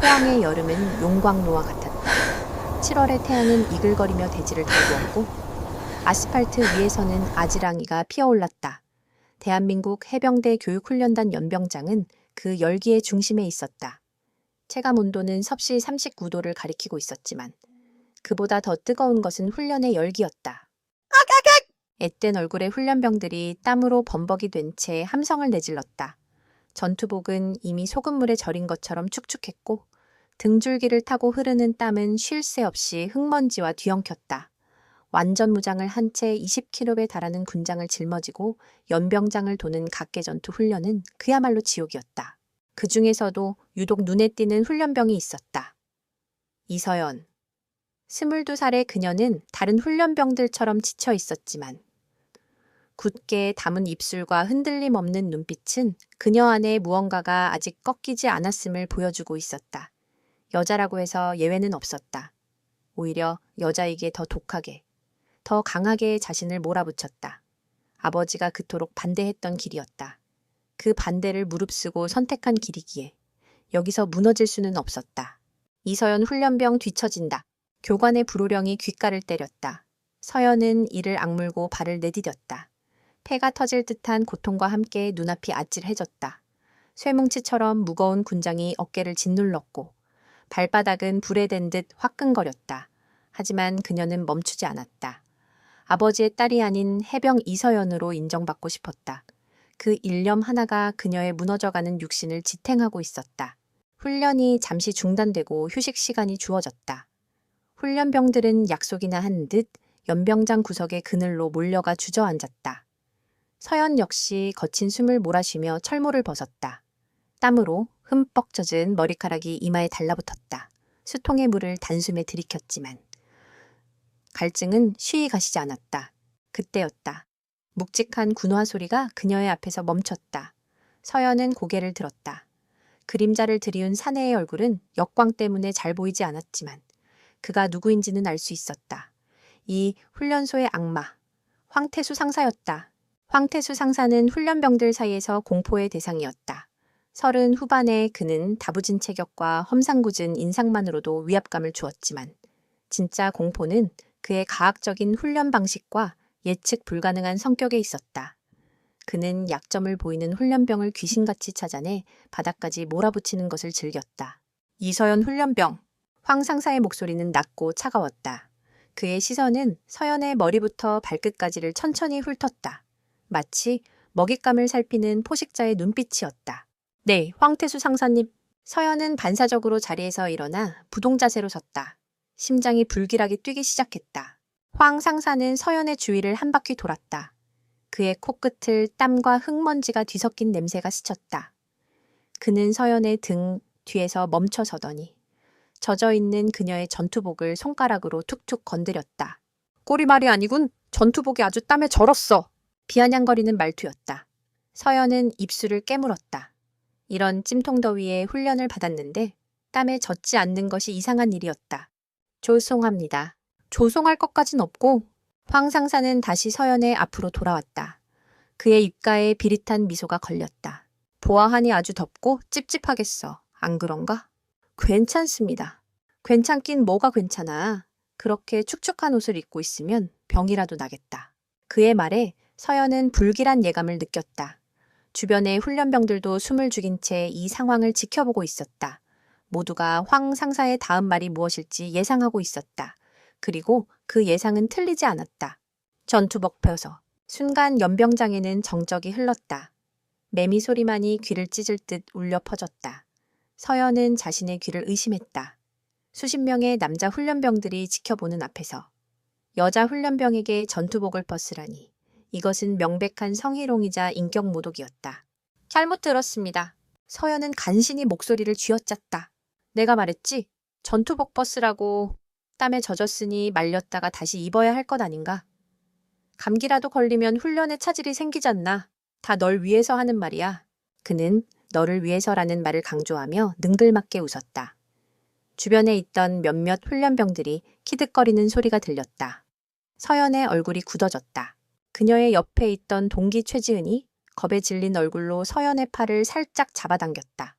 포항의 여름은 용광로와 같았다. 7월의 태양은 이글거리며 대지를 달구었고 아스팔트 위에서는 아지랑이가 피어올랐다. 대한민국 해병대 교육훈련단 연병장은 그 열기의 중심에 있었다. 체감 온도는 섭씨 39도를 가리키고 있었지만 그보다 더 뜨거운 것은 훈련의 열기였다. 앳된 얼굴의 훈련병들이 땀으로 범벅이 된 채 함성을 내질렀다. 전투복은 이미 소금물에 절인 것처럼 축축했고 등줄기를 타고 흐르는 땀은 쉴 새 없이 흙먼지와 뒤엉켰다. 완전 무장을 한 채 20km에 달하는 군장을 짊어지고 연병장을 도는 각개전투 훈련은 그야말로 지옥이었다. 그 중에서도 유독 눈에 띄는 훈련병이 있었다. 이서연. 22살의 그녀는 다른 훈련병들처럼 지쳐 있었지만 굳게 담은 입술과 흔들림 없는 눈빛은 그녀 안에 무언가가 아직 꺾이지 않았음을 보여주고 있었다. 여자라고 해서 예외는 없었다. 오히려 여자이기에 더 독하게, 더 강하게 자신을 몰아붙였다. 아버지가 그토록 반대했던 길이었다. 그 반대를 무릅쓰고 선택한 길이기에 여기서 무너질 수는 없었다. 이서연 훈련병 뒤처진다. 교관의 불호령이 귓가를 때렸다. 서연은 이를 악물고 발을 내디뎠다. 폐가 터질 듯한 고통과 함께 눈앞이 아찔해졌다. 쇠뭉치처럼 무거운 군장이 어깨를 짓눌렀고 발바닥은 불에 댄 듯 화끈거렸다. 하지만 그녀는 멈추지 않았다. 아버지의 딸이 아닌 해병 이서연으로 인정받고 싶었다. 그 일념 하나가 그녀의 무너져가는 육신을 지탱하고 있었다. 훈련이 잠시 중단되고 휴식 시간이 주어졌다. 훈련병들은 약속이나 한 듯 연병장 구석의 그늘로 몰려가 주저앉았다. 서연 역시 거친 숨을 몰아쉬며 철모를 벗었다. 땀으로 흠뻑 젖은 머리카락이 이마에 달라붙었다. 수통의 물을 단숨에 들이켰지만 갈증은 쉬이 가시지 않았다. 그때였다. 묵직한 군화 소리가 그녀의 앞에서 멈췄다. 서연은 고개를 들었다. 그림자를 들이운 사내의 얼굴은 역광 때문에 잘 보이지 않았지만 그가 누구인지는 알 수 있었다. 이 훈련소의 악마, 황태수 상사였다. 황태수 상사는 훈련병들 사이에서 공포의 대상이었다. 30 후반에 그는 다부진 체격과 험상궂은 인상만으로도 위압감을 주었지만 진짜 공포는 그의 가학적인 훈련 방식과 예측 불가능한 성격에 있었다. 그는 약점을 보이는 훈련병을 귀신같이 찾아내 바닥까지 몰아붙이는 것을 즐겼다. 이서연 훈련병. 황 상사의 목소리는 낮고 차가웠다. 그의 시선은 서연의 머리부터 발끝까지를 천천히 훑었다. 마치 먹잇감을 살피는 포식자의 눈빛이었다. 네, 황태수 상사님. 서연은 반사적으로 자리에서 일어나 부동자세로 섰다. 심장이 불길하게 뛰기 시작했다. 황 상사는 서연의 주위를 한 바퀴 돌았다. 그의 코끝을 땀과 흙먼지가 뒤섞인 냄새가 스쳤다. 그는 서연의 등 뒤에서 멈춰 서더니 젖어있는 그녀의 전투복을 손가락으로 툭툭 건드렸다. 꼬리말이 아니군. 전투복이 아주 땀에 절었어. 비아냥거리는 말투였다. 서연은 입술을 깨물었다. 이런 찜통더위에 훈련을 받았는데 땀에 젖지 않는 것이 이상한 일이었다. 조송합니다. 조송할 것까진 없고. 황 상사는 다시 서연의 앞으로 돌아왔다. 그의 입가에 비릿한 미소가 걸렸다. 보아하니 아주 덥고 찝찝하겠어. 안 그런가? 괜찮습니다. 괜찮긴 뭐가 괜찮아. 그렇게 축축한 옷을 입고 있으면 병이라도 나겠다. 그의 말에 서연은 불길한 예감을 느꼈다. 주변의 훈련병들도 숨을 죽인 채 이 상황을 지켜보고 있었다. 모두가 황 상사의 다음 말이 무엇일지 예상하고 있었다. 그리고 그 예상은 틀리지 않았다. 전투복 펴서. 순간 연병장에는 정적이 흘렀다. 매미 소리만이 귀를 찢을 듯 울려 퍼졌다. 서연은 자신의 귀를 의심했다. 수십 명의 남자 훈련병들이 지켜보는 앞에서 여자 훈련병에게 전투복을 벗으라니 이것은 명백한 성희롱이자 인격 모독이었다. 잘못 들었습니다. 서연은 간신히 목소리를 쥐어짰다. 내가 말했지? 전투복 벗으라고. 땀에 젖었으니 말렸다가 다시 입어야 할 것 아닌가? 감기라도 걸리면 훈련에 차질이 생기잖나. 다 널 위해서 하는 말이야. 그는 너를 위해서라는 말을 강조하며 능글맞게 웃었다. 주변에 있던 몇몇 훈련병들이 키득거리는 소리가 들렸다. 서연의 얼굴이 굳어졌다. 그녀의 옆에 있던 동기 최지은이 겁에 질린 얼굴로 서연의 팔을 살짝 잡아당겼다.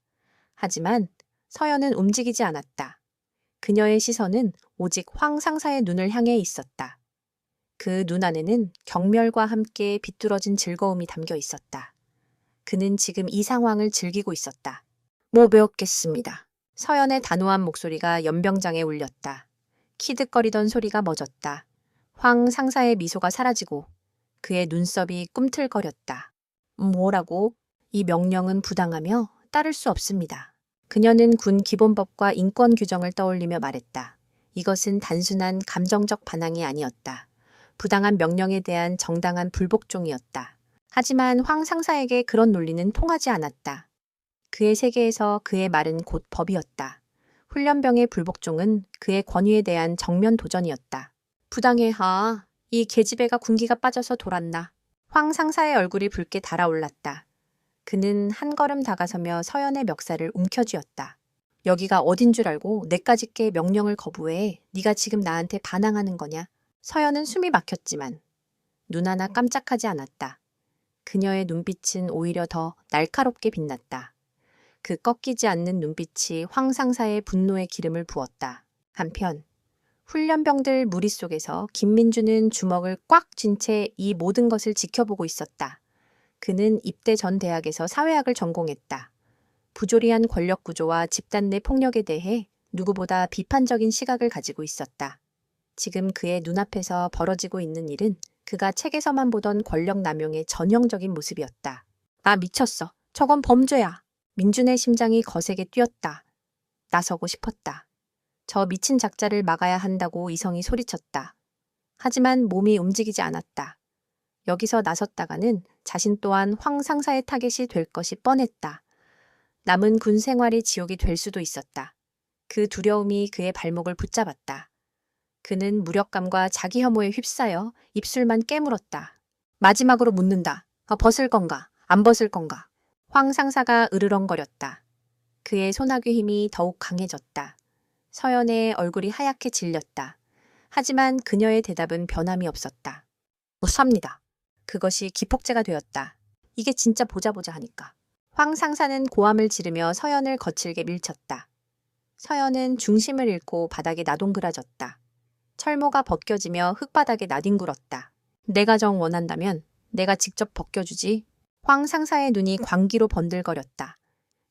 하지만 서연은 움직이지 않았다. 그녀의 시선은 오직 황 상사의 눈을 향해 있었다. 그 눈 안에는 경멸과 함께 비뚤어진 즐거움이 담겨 있었다. 그는 지금 이 상황을 즐기고 있었다. 뭐 배웠겠습니다. 서연의 단호한 목소리가 연병장에 울렸다. 키득거리던 소리가 멎었다. 황 상사의 미소가 사라지고 그의 눈썹이 꿈틀거렸다. 뭐라고? 이 명령은 부당하며 따를 수 없습니다. 그녀는 군 기본법과 인권 규정을 떠올리며 말했다. 이것은 단순한 감정적 반항이 아니었다. 부당한 명령에 대한 정당한 불복종이었다. 하지만 황 상사에게 그런 논리는 통하지 않았다. 그의 세계에서 그의 말은 곧 법이었다. 훈련병의 불복종은 그의 권위에 대한 정면 도전이었다. 부당해하. 이 계집애가 군기가 빠져서 돌았나. 황 상사의 얼굴이 붉게 달아올랐다. 그는 한 걸음 다가서며 서연의 멱살을 움켜쥐었다. 여기가 어딘 줄 알고 내까짓게 명령을 거부해. 네가 지금 나한테 반항하는 거냐. 서연은 숨이 막혔지만 눈 하나 깜짝하지 않았다. 그녀의 눈빛은 오히려 더 날카롭게 빛났다. 그 꺾이지 않는 눈빛이 황 상사의 분노의 기름을 부었다. 한편 훈련병들 무리 속에서 김민주는 주먹을 꽉 쥔 채 이 모든 것을 지켜보고 있었다. 그는 입대 전 대학에서 사회학을 전공했다. 부조리한 권력 구조와 집단 내 폭력에 대해 누구보다 비판적인 시각을 가지고 있었다. 지금 그의 눈앞에서 벌어지고 있는 일은 그가 책에서만 보던 권력 남용의 전형적인 모습이었다. 나 미쳤어. 저건 범죄야. 민준의 심장이 거세게 뛰었다. 나서고 싶었다. 저 미친 작자를 막아야 한다고 이성이 소리쳤다. 하지만 몸이 움직이지 않았다. 여기서 나섰다가는 자신 또한 황 상사의 타겟이 될 것이 뻔했다. 남은 군 생활이 지옥이 될 수도 있었다. 그 두려움이 그의 발목을 붙잡았다. 그는 무력감과 자기 혐오에 휩싸여 입술만 깨물었다. 마지막으로 묻는다. 벗을 건가? 안 벗을 건가? 황 상사가 으르렁거렸다. 그의 소나귀 힘이 더욱 강해졌다. 서연의 얼굴이 하얗게 질렸다. 하지만 그녀의 대답은 변함이 없었다. 못 삽니다. 그것이 기폭제가 되었다. 이게 진짜 보자 하니까. 황 상사는 고함을 지르며 서연을 거칠게 밀쳤다. 서연은 중심을 잃고 바닥에 나동그라졌다. 철모가 벗겨지며 흙바닥에 나뒹굴었다. 내가 정 원한다면 내가 직접 벗겨주지. 황 상사의 눈이 광기로 번들거렸다.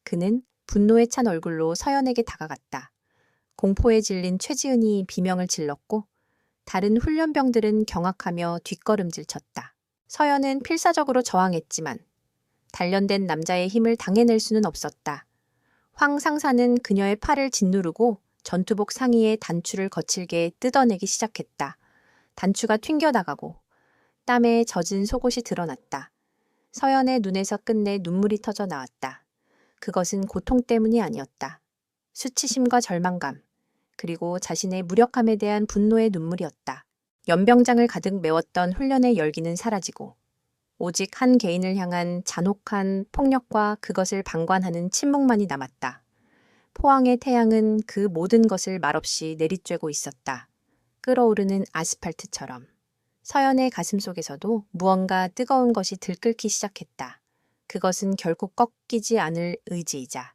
그는 분노에 찬 얼굴로 서연에게 다가갔다. 공포에 질린 최지은이 비명을 질렀고 다른 훈련병들은 경악하며 뒷걸음질 쳤다. 서연은 필사적으로 저항했지만 단련된 남자의 힘을 당해낼 수는 없었다. 황 상사는 그녀의 팔을 짓누르고 전투복 상의의 단추를 거칠게 뜯어내기 시작했다. 단추가 튕겨나가고 땀에 젖은 속옷이 드러났다. 서연의 눈에서 끝내 눈물이 터져 나왔다. 그것은 고통 때문이 아니었다. 수치심과 절망감, 그리고 자신의 무력함에 대한 분노의 눈물이었다. 연병장을 가득 메웠던 훈련의 열기는 사라지고 오직 한 개인을 향한 잔혹한 폭력과 그것을 방관하는 침묵만이 남았다. 포항의 태양은 그 모든 것을 말없이 내리쬐고 있었다. 끓어오르는 아스팔트처럼. 서연의 가슴 속에서도 무언가 뜨거운 것이 들끓기 시작했다. 그것은 결코 꺾이지 않을 의지이자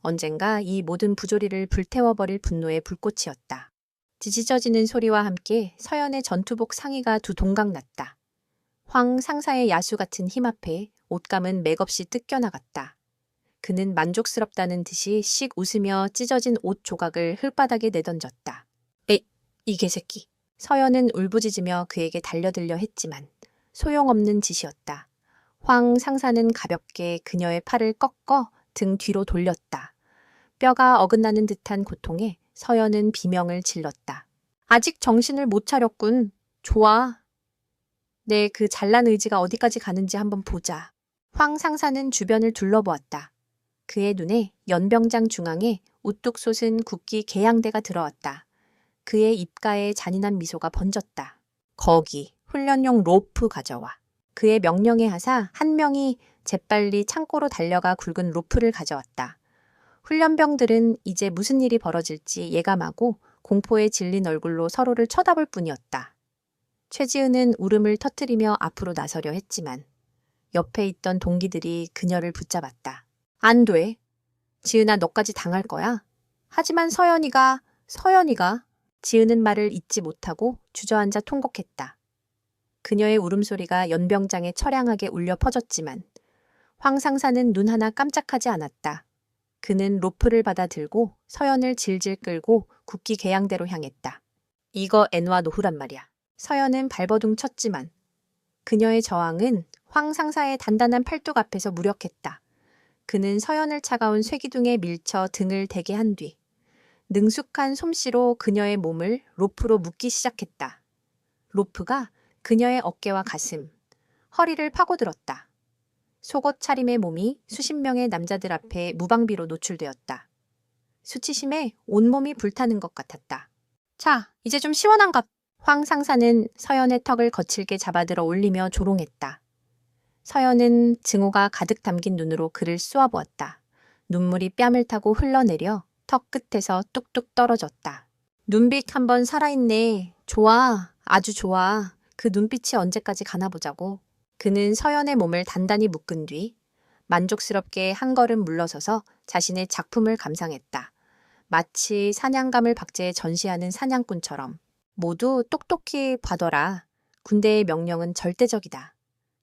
언젠가 이 모든 부조리를 불태워버릴 분노의 불꽃이었다. 지지져지는 소리와 함께 서연의 전투복 상의가 두 동강 났다. 황 상사의 야수 같은 힘 앞에 옷감은 맥없이 뜯겨나갔다. 그는 만족스럽다는 듯이 씩 웃으며 찢어진 옷 조각을 흙바닥에 내던졌다. 이 개새끼. 서연은 울부짖으며 그에게 달려들려 했지만 소용없는 짓이었다. 황 상사는 가볍게 그녀의 팔을 꺾어 등 뒤로 돌렸다. 뼈가 어긋나는 듯한 고통에 서연은 비명을 질렀다. 아직 정신을 못 차렸군. 좋아. 내 그 잘난 의지가 어디까지 가는지 한번 보자. 황 상사는 주변을 둘러보았다. 그의 눈에 연병장 중앙에 우뚝 솟은 국기 개양대가 들어왔다. 그의 입가에 잔인한 미소가 번졌다. 거기 훈련용 로프 가져와. 그의 명령에 하사 한 명이 재빨리 창고로 달려가 굵은 로프를 가져왔다. 훈련병들은 이제 무슨 일이 벌어질지 예감하고 공포에 질린 얼굴로 서로를 쳐다볼 뿐이었다. 최지은은 울음을 터뜨리며 앞으로 나서려 했지만 옆에 있던 동기들이 그녀를 붙잡았다. 안 돼. 지은아, 너까지 당할 거야? 하지만 서연이가 지은은 말을 잇지 못하고 주저앉아 통곡했다. 그녀의 울음소리가 연병장에 처량하게 울려 퍼졌지만 황 상사는 눈 하나 깜짝하지 않았다. 그는 로프를 받아 들고 서연을 질질 끌고 국기 계양대로 향했다. 이거 엔와 노후란 말이야. 서연은 발버둥 쳤지만 그녀의 저항은 황 상사의 단단한 팔뚝 앞에서 무력했다. 그는 서연을 차가운 쇠기둥에 밀쳐 등을 대게 한 뒤 능숙한 솜씨로 그녀의 몸을 로프로 묶기 시작했다. 로프가 그녀의 어깨와 가슴, 허리를 파고들었다. 속옷 차림의 몸이 수십 명의 남자들 앞에 무방비로 노출되었다. 수치심에 온몸이 불타는 것 같았다. 자, 이제 좀 시원한가? 황 상사는 서연의 턱을 거칠게 잡아들어 올리며 조롱했다. 서연은 증오가 가득 담긴 눈으로 그를 쏘아보았다. 눈물이 뺨을 타고 흘러내려 턱 끝에서 뚝뚝 떨어졌다. 눈빛 한번 살아있네. 좋아, 아주 좋아. 그 눈빛이 언제까지 가나 보자고. 그는 서연의 몸을 단단히 묶은 뒤 만족스럽게 한 걸음 물러서서 자신의 작품을 감상했다. 마치 사냥감을 박제해 전시하는 사냥꾼처럼. 모두 똑똑히 봐둬라. 군대의 명령은 절대적이다.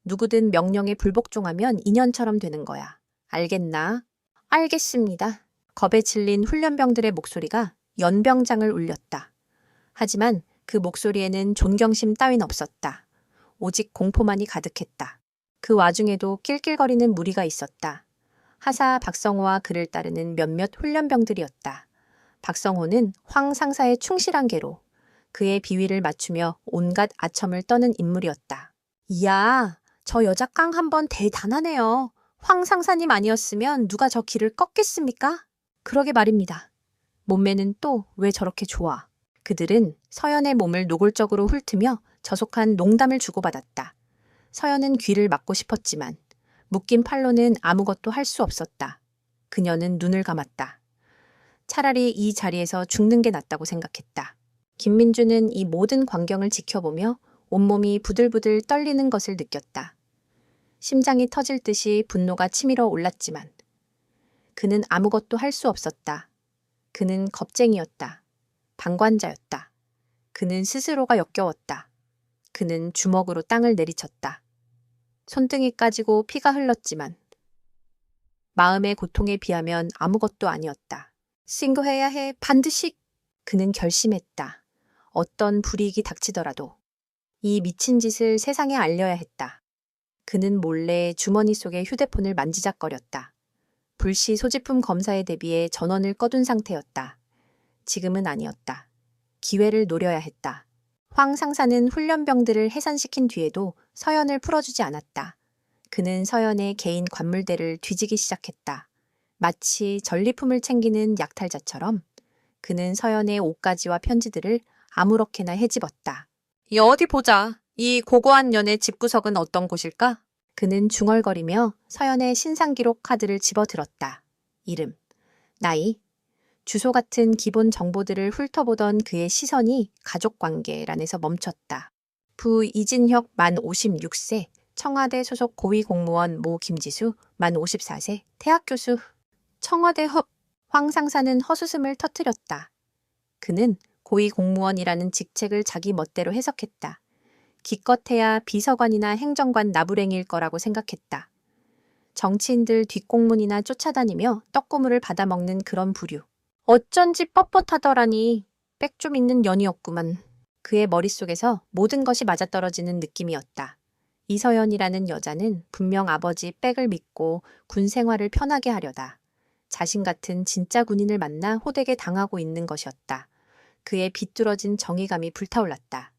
누구든 명령에 불복종하면 인연처럼 되는 거야. 알겠나? 알겠습니다. 겁에 질린 훈련병들의 목소리가 연병장을 울렸다. 하지만 그 목소리에는 존경심 따윈 없었다. 오직 공포만이 가득했다. 그 와중에도 낄낄거리는 무리가 있었다. 하사 박성호와 그를 따르는 몇몇 훈련병들이었다. 박성호는 황 상사의 충실한 개로 그의 비위를 맞추며 온갖 아첨을 떠는 인물이었다. 이야, 저 여자 깡 한번 대단하네요. 황 상사님 아니었으면 누가 저 길을 꺾겠습니까? 그러게 말입니다. 몸매는 또 왜 저렇게 좋아? 그들은 서연의 몸을 노골적으로 훑으며 저속한 농담을 주고받았다. 서연은 귀를 막고 싶었지만 묶인 팔로는 아무것도 할 수 없었다. 그녀는 눈을 감았다. 차라리 이 자리에서 죽는 게 낫다고 생각했다. 김민주는 이 모든 광경을 지켜보며 온몸이 부들부들 떨리는 것을 느꼈다. 심장이 터질 듯이 분노가 치밀어 올랐지만 그는 아무것도 할 수 없었다. 그는 겁쟁이였다. 방관자였다. 그는 스스로가 역겨웠다. 그는 주먹으로 땅을 내리쳤다. 손등이 까지고 피가 흘렀지만 마음의 고통에 비하면 아무것도 아니었다. 신고해야 해. 반드시. 그는 결심했다. 어떤 불이익이 닥치더라도 이 미친 짓을 세상에 알려야 했다. 그는 몰래 주머니 속의 휴대폰을 만지작거렸다. 불시 소지품 검사에 대비해 전원을 꺼둔 상태였다. 지금은 아니었다. 기회를 노려야 했다. 황 상사는 훈련병들을 해산시킨 뒤에도 서연을 풀어주지 않았다. 그는 서연의 개인 관물대를 뒤지기 시작했다. 마치 전리품을 챙기는 약탈자처럼 그는 서연의 옷가지와 편지들을 아무렇게나 헤집었다. 어디 보자. 이 고고한 년의 집구석은 어떤 곳일까? 그는 중얼거리며 서연의 신상기록 카드를 집어들었다. 이름, 나이, 주소 같은 기본 정보들을 훑어보던 그의 시선이 가족관계란에서 멈췄다. 부 이진혁 만 56세, 청와대 소속 고위공무원 모 김지수 만 54세, 대학교수. 청와대 황 상사는 헛웃음을 터뜨렸다. 그는 고위공무원이라는 직책을 자기 멋대로 해석했다. 기껏해야 비서관이나 행정관 나부랭일 거라고 생각했다. 정치인들 뒷공문이나 쫓아다니며 떡고물을 받아먹는 그런 부류. 어쩐지 뻣뻣하더라니. 빽 좀 있는 년이었구만. 그의 머릿속에서 모든 것이 맞아떨어지는 느낌이었다. 이서연이라는 여자는 분명 아버지 빽을 믿고 군 생활을 편하게 하려다 자신 같은 진짜 군인을 만나 호되게 당하고 있는 것이었다. 그의 비뚤어진 정의감이 불타올랐다.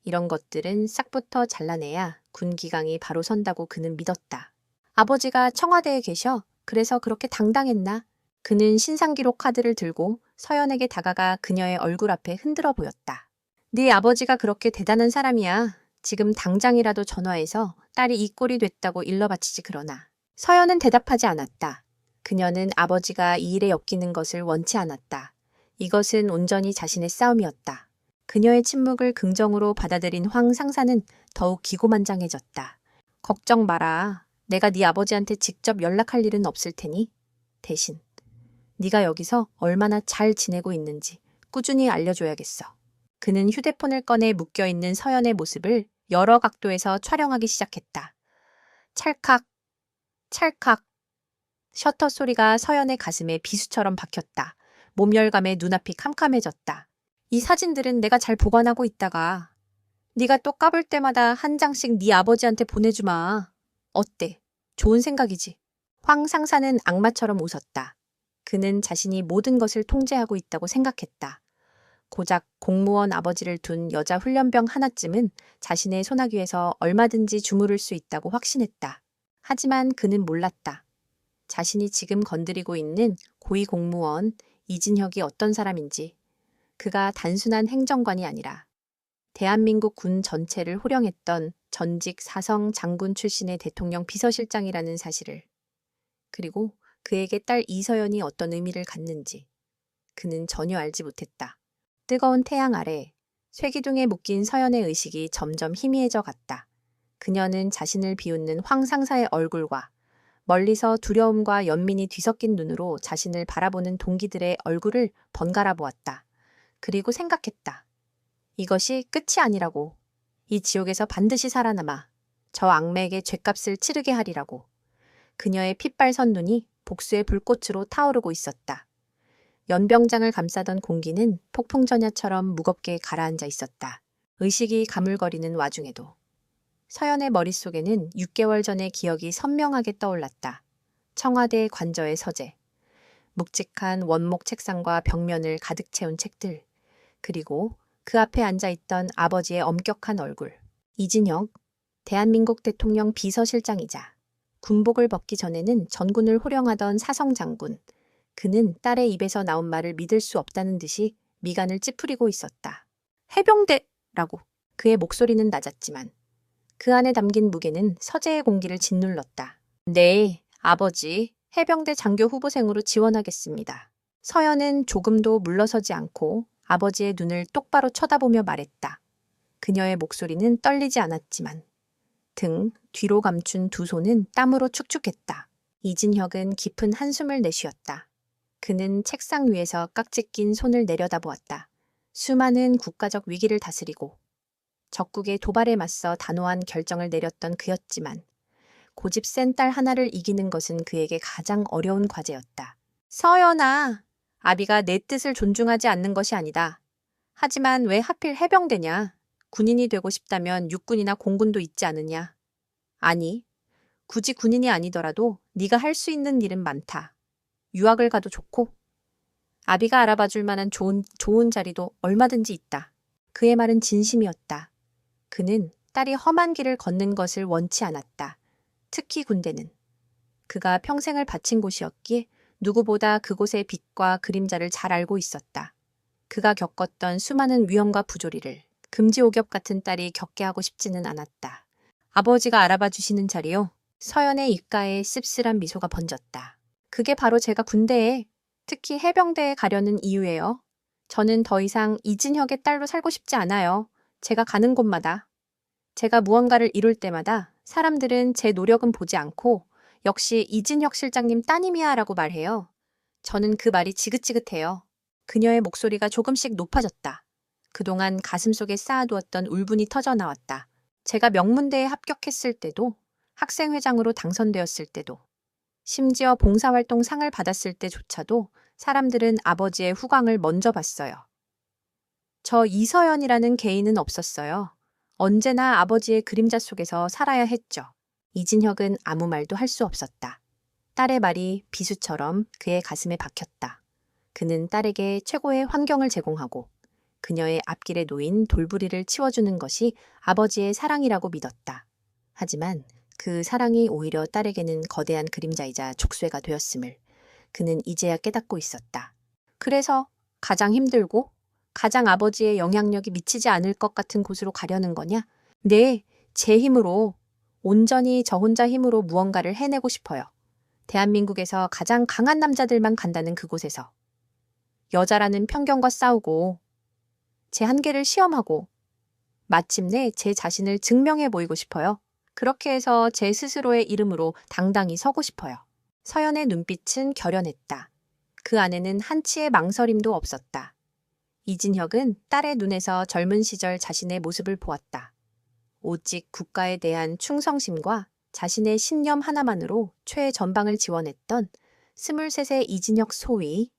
이런 것들은 싹부터 잘라내야 군 기강이 바로 선다고 그는 믿었다. 아버지가 청와대에 계셔. 그래서 그렇게 당당했나? 그는 신상기록 카드를 들고 서연에게 다가가 그녀의 얼굴 앞에 흔들어 보였다. 네 아버지가 그렇게 대단한 사람이야. 지금 당장이라도 전화해서 딸이 이 꼴이 됐다고 일러바치지 그러나. 서연은 대답하지 않았다. 그녀는 아버지가 이 일에 엮이는 것을 원치 않았다. 이것은 온전히 자신의 싸움이었다. 그녀의 침묵을 긍정으로 받아들인 황 상사는 더욱 기고만장해졌다. 걱정 마라. 내가 네 아버지한테 직접 연락할 일은 없을 테니 대신 네가 여기서 얼마나 잘 지내고 있는지 꾸준히 알려줘야겠어. 그는 휴대폰을 꺼내 묶여있는 서연의 모습을 여러 각도에서 촬영하기 시작했다. 찰칵, 찰칵. 셔터 소리가 서연의 가슴에 비수처럼 박혔다. 몸열감에 눈앞이 캄캄해졌다. 이 사진들은 내가 잘 보관하고 있다가 네가 또 까불 때마다 한 장씩 네 아버지한테 보내주마. 어때? 좋은 생각이지. 황 상사는 악마처럼 웃었다. 그는 자신이 모든 것을 통제하고 있다고 생각했다. 고작 공무원 아버지를 둔 여자 훈련병 하나쯤은 자신의 소나귀에서 얼마든지 주무를 수 있다고 확신했다. 하지만 그는 몰랐다. 자신이 지금 건드리고 있는 고위공무원 이진혁이 어떤 사람인지. 그가 단순한 행정관이 아니라 대한민국 군 전체를 호령했던 전직 사성 장군 출신의 대통령 비서실장이라는 사실을. 그리고 그에게 딸 이서연이 어떤 의미를 갖는지 그는 전혀 알지 못했다. 뜨거운 태양 아래 쇠기둥에 묶인 서연의 의식이 점점 희미해져 갔다. 그녀는 자신을 비웃는 황 상사의 얼굴과 멀리서 두려움과 연민이 뒤섞인 눈으로 자신을 바라보는 동기들의 얼굴을 번갈아 보았다. 그리고 생각했다. 이것이 끝이 아니라고. 이 지옥에서 반드시 살아남아 저 악매에게 죗값을 치르게 하리라고. 그녀의 핏발선 눈이 복수의 불꽃으로 타오르고 있었다. 연병장을 감싸던 공기는 폭풍전야처럼 무겁게 가라앉아 있었다. 의식이 가물거리는 와중에도 서연의 머릿속에는 6개월 전의 기억이 선명하게 떠올랐다. 청와대 관저의 서재, 묵직한 원목 책상과 벽면을 가득 채운 책들, 그리고 그 앞에 앉아있던 아버지의 엄격한 얼굴. 이진혁, 대한민국 대통령 비서실장이자 군복을 벗기 전에는 전군을 호령하던 사성장군. 그는 딸의 입에서 나온 말을 믿을 수 없다는 듯이 미간을 찌푸리고 있었다. 해병대라고. 그의 목소리는 낮았지만 그 안에 담긴 무게는 서재의 공기를 짓눌렀다. 네, 아버지. 해병대 장교 후보생으로 지원하겠습니다. 서연은 조금도 물러서지 않고 아버지의 눈을 똑바로 쳐다보며 말했다. 그녀의 목소리는 떨리지 않았지만 등 뒤로 감춘 두 손은 땀으로 축축했다. 이진혁은 깊은 한숨을 내쉬었다. 그는 책상 위에서 깍지 낀 손을 내려다보았다. 수많은 국가적 위기를 다스리고 적국의 도발에 맞서 단호한 결정을 내렸던 그였지만 고집 센 딸 하나를 이기는 것은 그에게 가장 어려운 과제였다. 서연아, 아비가 내 뜻을 존중하지 않는 것이 아니다. 하지만 왜 하필 해병대냐? 군인이 되고 싶다면 육군이나 공군도 있지 않느냐? 아니, 굳이 군인이 아니더라도 네가 할 수 있는 일은 많다. 유학을 가도 좋고 아비가 알아봐 줄 만한 좋은 자리도 얼마든지 있다. 그의 말은 진심이었다. 그는 딸이 험한 길을 걷는 것을 원치 않았다. 특히 군대는 그가 평생을 바친 곳이었기에 누구보다 그곳의 빛과 그림자를 잘 알고 있었다. 그가 겪었던 수많은 위험과 부조리를 금지옥엽 같은 딸이 겪게 하고 싶지는 않았다. 아버지가 알아봐 주시는 자리요. 서연의 입가에 씁쓸한 미소가 번졌다. 그게 바로 제가 군대에, 특히 해병대에 가려는 이유예요. 저는 더 이상 이진혁의 딸로 살고 싶지 않아요. 제가 가는 곳마다. 제가 무언가를 이룰 때마다 사람들은 제 노력은 보지 않고 역시 이진혁 실장님 따님이야 라고 말해요. 저는 그 말이 지긋지긋해요. 그녀의 목소리가 조금씩 높아졌다. 그동안 가슴속에 쌓아두었던 울분이 터져나왔다. 제가 명문대에 합격했을 때도, 학생회장으로 당선되었을 때도, 심지어 봉사활동 상을 받았을 때조차도 사람들은 아버지의 후광을 먼저 봤어요. 저 이서연이라는 개인은 없었어요. 언제나 아버지의 그림자 속에서 살아야 했죠. 이진혁은 아무 말도 할 수 없었다. 딸의 말이 비수처럼 그의 가슴에 박혔다. 그는 딸에게 최고의 환경을 제공하고 그녀의 앞길에 놓인 돌부리를 치워주는 것이 아버지의 사랑이라고 믿었다. 하지만 그 사랑이 오히려 딸에게는 거대한 그림자이자 족쇄가 되었음을 그는 이제야 깨닫고 있었다. 그래서 가장 힘들고 가장 아버지의 영향력이 미치지 않을 것 같은 곳으로 가려는 거냐? 네, 제 힘으로, 온전히 저 혼자 힘으로 무언가를 해내고 싶어요. 대한민국에서 가장 강한 남자들만 간다는 그곳에서. 여자라는 편견과 싸우고 제 한계를 시험하고 마침내 제 자신을 증명해 보이고 싶어요. 그렇게 해서 제 스스로의 이름으로 당당히 서고 싶어요. 서연의 눈빛은 결연했다. 그 안에는 한치의 망설임도 없었다. 이진혁은 딸의 눈에서 젊은 시절 자신의 모습을 보았다. 오직 국가에 대한 충성심과 자신의 신념 하나만으로 최전방을 지원했던 23세 이진혁 소위.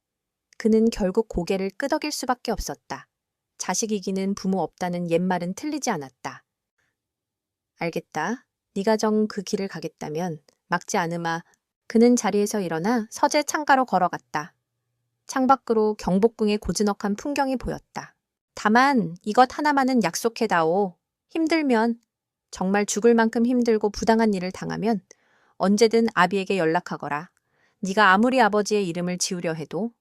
그는 결국 고개를 끄덕일 수밖에 없었다. 자식 이기는 부모 없다는 옛말은 틀리지 않았다. 알겠다. 네가 정 그 길을 가겠다면 막지 않으마. 그는 자리에서 일어나 서재 창가로 걸어갔다. 창밖으로 경복궁의 고즈넉한 풍경이 보였다. 다만 이것 하나만은 약속해다오. 힘들면, 정말 죽을 만큼 힘들고 부당한 일을 당하면 언제든 아비에게 연락하거라. 네가 아무리 아버지의 이름을 지우려 해도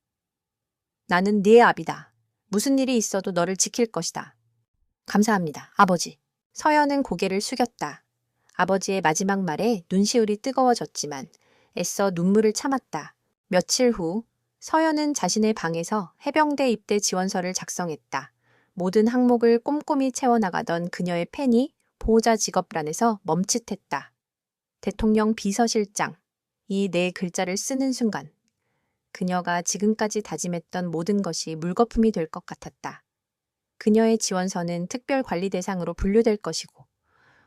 나는 네 아비다. 무슨 일이 있어도 너를 지킬 것이다. 감사합니다, 아버지. 서연은 고개를 숙였다. 아버지의 마지막 말에 눈시울이 뜨거워졌지만 애써 눈물을 참았다. 며칠 후 서연은 자신의 방에서 해병대 입대 지원서를 작성했다. 모든 항목을 꼼꼼히 채워나가던 그녀의 펜이 보호자 직업란에서 멈칫했다. 대통령 비서실장, 이 네 글자를 쓰는 순간 그녀가 지금까지 다짐했던 모든 것이 물거품이 될 것 같았다. 그녀의 지원서는 특별관리 대상으로 분류될 것이고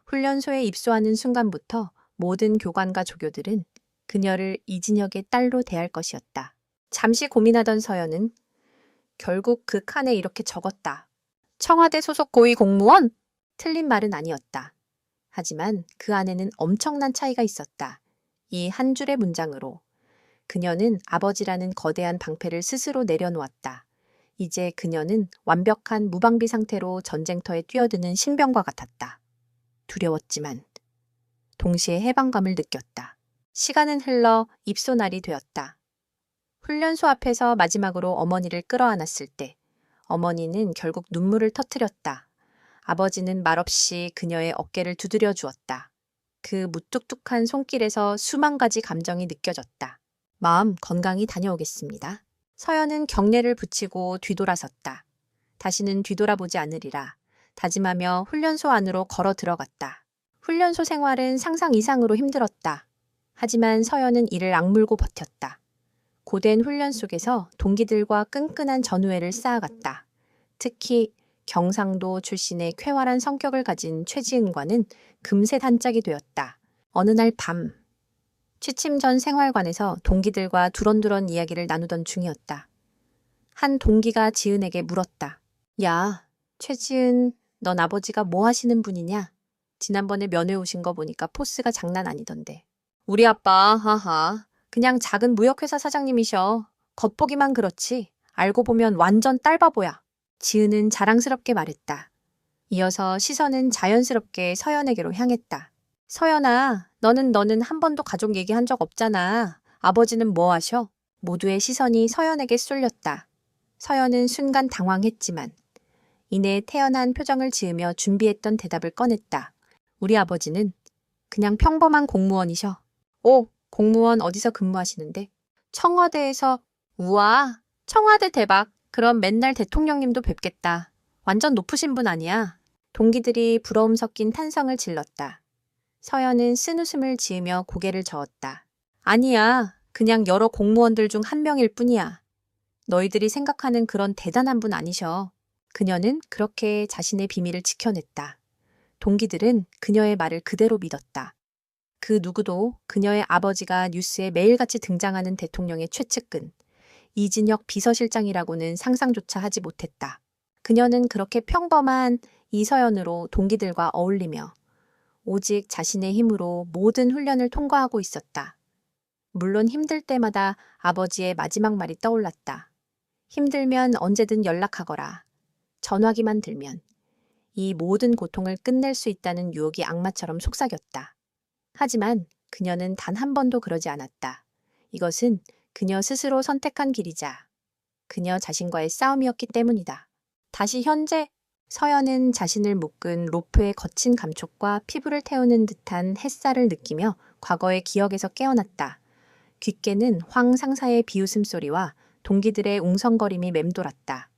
훈련소에 입소하는 순간부터 모든 교관과 조교들은 그녀를 이진혁의 딸로 대할 것이었다. 잠시 고민하던 서연은 결국 그 칸에 이렇게 적었다. 청와대 소속 고위 공무원? 틀린 말은 아니었다. 하지만 그 안에는 엄청난 차이가 있었다. 이 한 줄의 문장으로 그녀는 아버지라는 거대한 방패를 스스로 내려놓았다. 이제 그녀는 완벽한 무방비 상태로 전쟁터에 뛰어드는 신병과 같았다. 두려웠지만 동시에 해방감을 느꼈다. 시간은 흘러 입소 날이 되었다. 훈련소 앞에서 마지막으로 어머니를 끌어안았을 때 어머니는 결국 눈물을 터뜨렸다. 아버지는 말없이 그녀의 어깨를 두드려 주었다. 그 무뚝뚝한 손길에서 수만 가지 감정이 느껴졌다. 마음 건강히 다녀오겠습니다. 서연은 경례를 붙이고 뒤돌아섰다. 다시는 뒤돌아보지 않으리라 다짐하며 훈련소 안으로 걸어 들어갔다. 훈련소 생활은 상상 이상으로 힘들었다. 하지만 서연은 이를 악물고 버텼다. 고된 훈련 속에서 동기들과 끈끈한 전우애를 쌓아갔다. 특히 경상도 출신의 쾌활한 성격을 가진 최지은과는 금세 단짝이 되었다. 어느 날 밤, 취침 전 생활관에서 동기들과 두런두런 이야기를 나누던 중이었다. 한 동기가 지은에게 물었다. 야, 최지은, 넌 아버지가 뭐 하시는 분이냐? 지난번에 면회 오신 거 보니까 포스가 장난 아니던데. 우리 아빠, 하하. 그냥 작은 무역회사 사장님이셔. 겉보기만 그렇지. 알고 보면 완전 딸바보야. 지은은 자랑스럽게 말했다. 이어서 시선은 자연스럽게 서연에게로 향했다. 서연아, 너는 한 번도 가족 얘기한 적 없잖아. 아버지는 뭐 하셔? 모두의 시선이 서연에게 쏠렸다. 서연은 순간 당황했지만 이내 태연한 표정을 지으며 준비했던 대답을 꺼냈다. 우리 아버지는 그냥 평범한 공무원이셔. 오, 공무원 어디서 근무하시는데? 청와대에서. 우와, 청와대 대박. 그럼 맨날 대통령님도 뵙겠다. 완전 높으신 분 아니야? 동기들이 부러움 섞인 탄성을 질렀다. 서연은 쓴웃음을 지으며 고개를 저었다. 아니야. 그냥 여러 공무원들 중 한 명일 뿐이야. 너희들이 생각하는 그런 대단한 분 아니셔. 그녀는 그렇게 자신의 비밀을 지켜냈다. 동기들은 그녀의 말을 그대로 믿었다. 그 누구도 그녀의 아버지가 뉴스에 매일같이 등장하는 대통령의 최측근, 이진혁 비서실장이라고는 상상조차 하지 못했다. 그녀는 그렇게 평범한 이서연으로 동기들과 어울리며 오직 자신의 힘으로 모든 훈련을 통과하고 있었다. 물론 힘들 때마다 아버지의 마지막 말이 떠올랐다. 힘들면 언제든 연락하거라. 전화기만 들면 이 모든 고통을 끝낼 수 있다는 유혹이 악마처럼 속삭였다. 하지만 그녀는 단 한 번도 그러지 않았다. 이것은 그녀 스스로 선택한 길이자 그녀 자신과의 싸움이었기 때문이다. 다시 현재, 서연은 자신을 묶은 로프의 거친 감촉과 피부를 태우는 듯한 햇살을 느끼며 과거의 기억에서 깨어났다. 귓게는 황 상사의 비웃음 소리와 동기들의 웅성거림이 맴돌았다.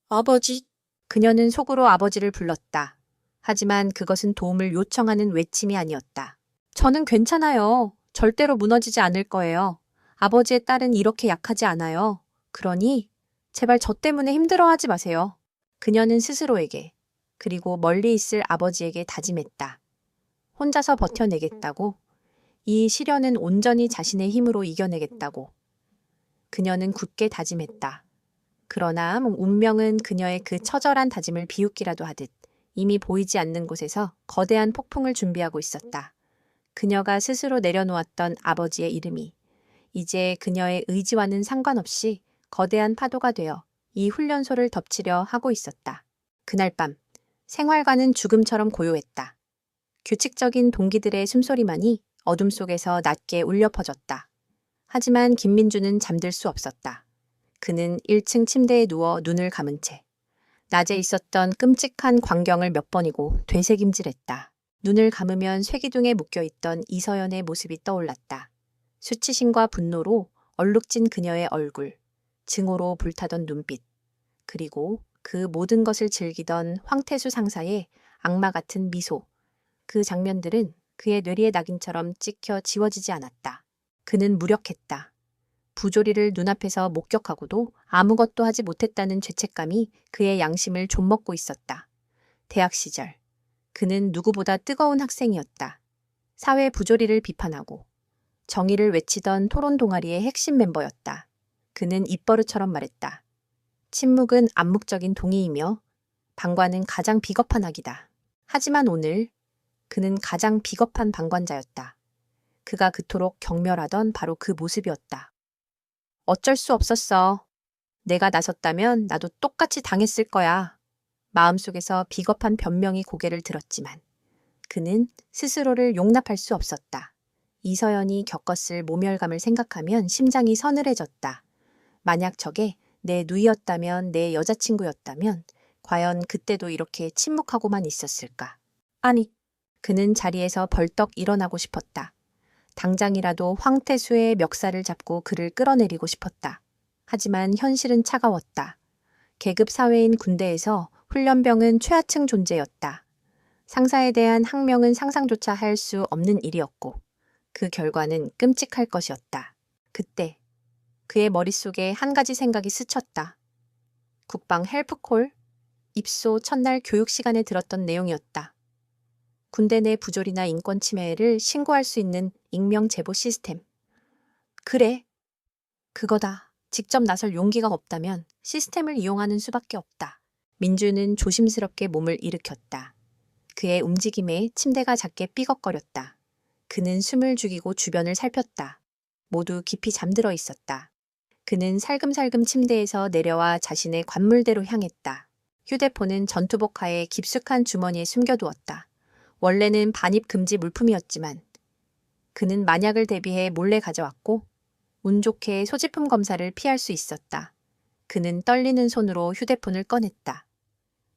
아버지. 그녀는 속으로 아버지를 불렀다. 하지만 그것은 도움을 요청하는 외침이 아니었다. 저는 괜찮아요. 절대로 무너지지 않을 거예요. 아버지의 딸은 이렇게 약하지 않아요. 그러니 제발 저 때문에 힘들어하지 마세요. 그녀는 스스로에게 그리고 멀리 있을 아버지에게 다짐했다. 혼자서 버텨내겠다고. 이 시련은 온전히 자신의 힘으로 이겨내겠다고. 그녀는 굳게 다짐했다. 그러나 운명은 그녀의 그 처절한 다짐을 비웃기라도 하듯 이미 보이지 않는 곳에서 거대한 폭풍을 준비하고 있었다. 그녀가 스스로 내려놓았던 아버지의 이름이 이제 그녀의 의지와는 상관없이 거대한 파도가 되어 이 훈련소를 덮치려 하고 있었다. 그날 밤, 생활관은 죽음처럼 고요했다. 규칙적인 동기들의 숨소리만이 어둠 속에서 낮게 울려 퍼졌다. 하지만 김민주는 잠들 수 없었다. 그는 1층 침대에 누워 눈을 감은 채 낮에 있었던 끔찍한 광경을 몇 번이고 되새김질했다. 눈을 감으면 쇠기둥에 묶여있던 이서연의 모습이 떠올랐다. 수치심과 분노로 얼룩진 그녀의 얼굴, 증오로 불타던 눈빛, 그리고 그 모든 것을 즐기던 황태수 상사의 악마 같은 미소. 그 장면들은 그의 뇌리에 낙인처럼 찍혀 지워지지 않았다. 그는 무력했다. 부조리를 눈앞에서 목격하고도 아무것도 하지 못했다는 죄책감이 그의 양심을 좀먹고 있었다. 대학 시절, 그는 누구보다 뜨거운 학생이었다. 사회 부조리를 비판하고 정의를 외치던 토론 동아리의 핵심 멤버였다. 그는 입버릇처럼 말했다. 침묵은 암묵적인 동의이며 방관은 가장 비겁한 악이다. 하지만 오늘 그는 가장 비겁한 방관자였다. 그가 그토록 경멸하던 바로 그 모습이었다. 어쩔 수 없었어. 내가 나섰다면 나도 똑같이 당했을 거야. 마음속에서 비겁한 변명이 고개를 들었지만 그는 스스로를 용납할 수 없었다. 이서연이 겪었을 모멸감을 생각하면 심장이 서늘해졌다. 만약 저게 내 누이였다면, 내 여자친구였다면 과연 그때도 이렇게 침묵하고만 있었을까? 아니, 그는 자리에서 벌떡 일어나고 싶었다. 당장이라도 황태수의 멱살을 잡고 그를 끌어내리고 싶었다. 하지만 현실은 차가웠다. 계급 사회인 군대에서 훈련병은 최하층 존재였다. 상사에 대한 항명은 상상조차 할 수 없는 일이었고 그 결과는 끔찍할 것이었다. 그때 그의 머릿속에 한 가지 생각이 스쳤다. 국방 헬프콜, 입소 첫날 교육 시간에 들었던 내용이었다. 군대 내 부조리나 인권 침해를 신고할 수 있는 익명 제보 시스템. 그래, 그거다. 직접 나설 용기가 없다면 시스템을 이용하는 수밖에 없다. 민주는 조심스럽게 몸을 일으켰다. 그의 움직임에 침대가 작게 삐걱거렸다. 그는 숨을 죽이고 주변을 살폈다. 모두 깊이 잠들어 있었다. 그는 살금살금 침대에서 내려와 자신의 관물대로 향했다. 휴대폰은 전투복 하에 깊숙한 주머니에 숨겨두었다. 원래는 반입 금지 물품이었지만 그는 만약을 대비해 몰래 가져왔고 운 좋게 소지품 검사를 피할 수 있었다. 그는 떨리는 손으로 휴대폰을 꺼냈다.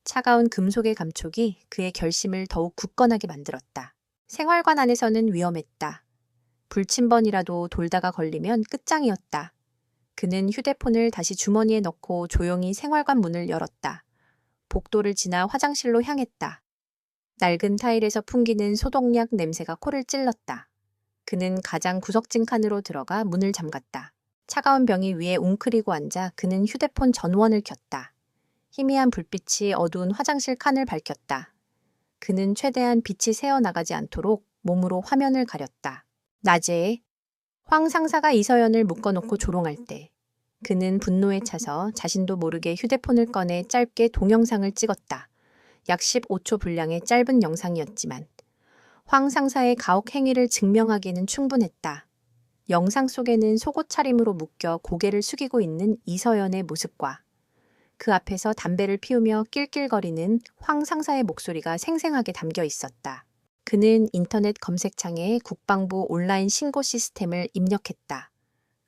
차가운 금속의 감촉이 그의 결심을 더욱 굳건하게 만들었다. 생활관 안에서는 위험했다. 불침번이라도 돌다가 걸리면 끝장이었다. 그는 휴대폰을 다시 주머니에 넣고 조용히 생활관 문을 열었다. 복도를 지나 화장실로 향했다. 낡은 타일에서 풍기는 소독약 냄새가 코를 찔렀다. 그는 가장 구석진 칸으로 들어가 문을 잠갔다. 차가운 병이 위에 웅크리고 앉아 그는 휴대폰 전원을 켰다. 희미한 불빛이 어두운 화장실 칸을 밝혔다. 그는 최대한 빛이 새어나가지 않도록 몸으로 화면을 가렸다. 낮에 황 상사가 이서연을 묶어놓고 조롱할 때 그는 분노에 차서 자신도 모르게 휴대폰을 꺼내 짧게 동영상을 찍었다. 약 15초 분량의 짧은 영상이었지만 황 상사의 가혹 행위를 증명하기에는 충분했다. 영상 속에는 속옷 차림으로 묶여 고개를 숙이고 있는 이서연의 모습과 그 앞에서 담배를 피우며 낄낄거리는 황 상사의 목소리가 생생하게 담겨 있었다. 그는 인터넷 검색창에 국방부 온라인 신고 시스템을 입력했다.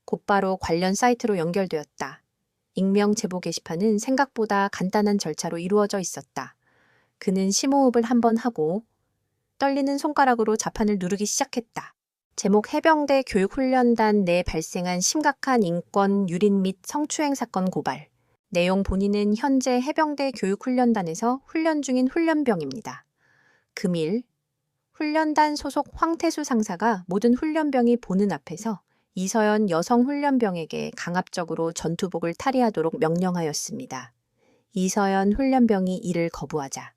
곧바로 관련 사이트로 연결되었다. 익명 제보 게시판은 생각보다 간단한 절차로 이루어져 있었다. 그는 심호흡을 한번 하고 떨리는 손가락으로 자판을 누르기 시작했다. 제목 해병대 교육훈련단 내 발생한 심각한 인권 유린 및 성추행 사건 고발. 내용 본인은 현재 해병대 교육훈련단에서 훈련 중인 훈련병입니다. 금일 훈련단 소속 황태수 상사가 모든 훈련병이 보는 앞에서 이서연 여성훈련병에게 강압적으로 전투복을 탈의하도록 명령하였습니다. 이서연 훈련병이 이를 거부하자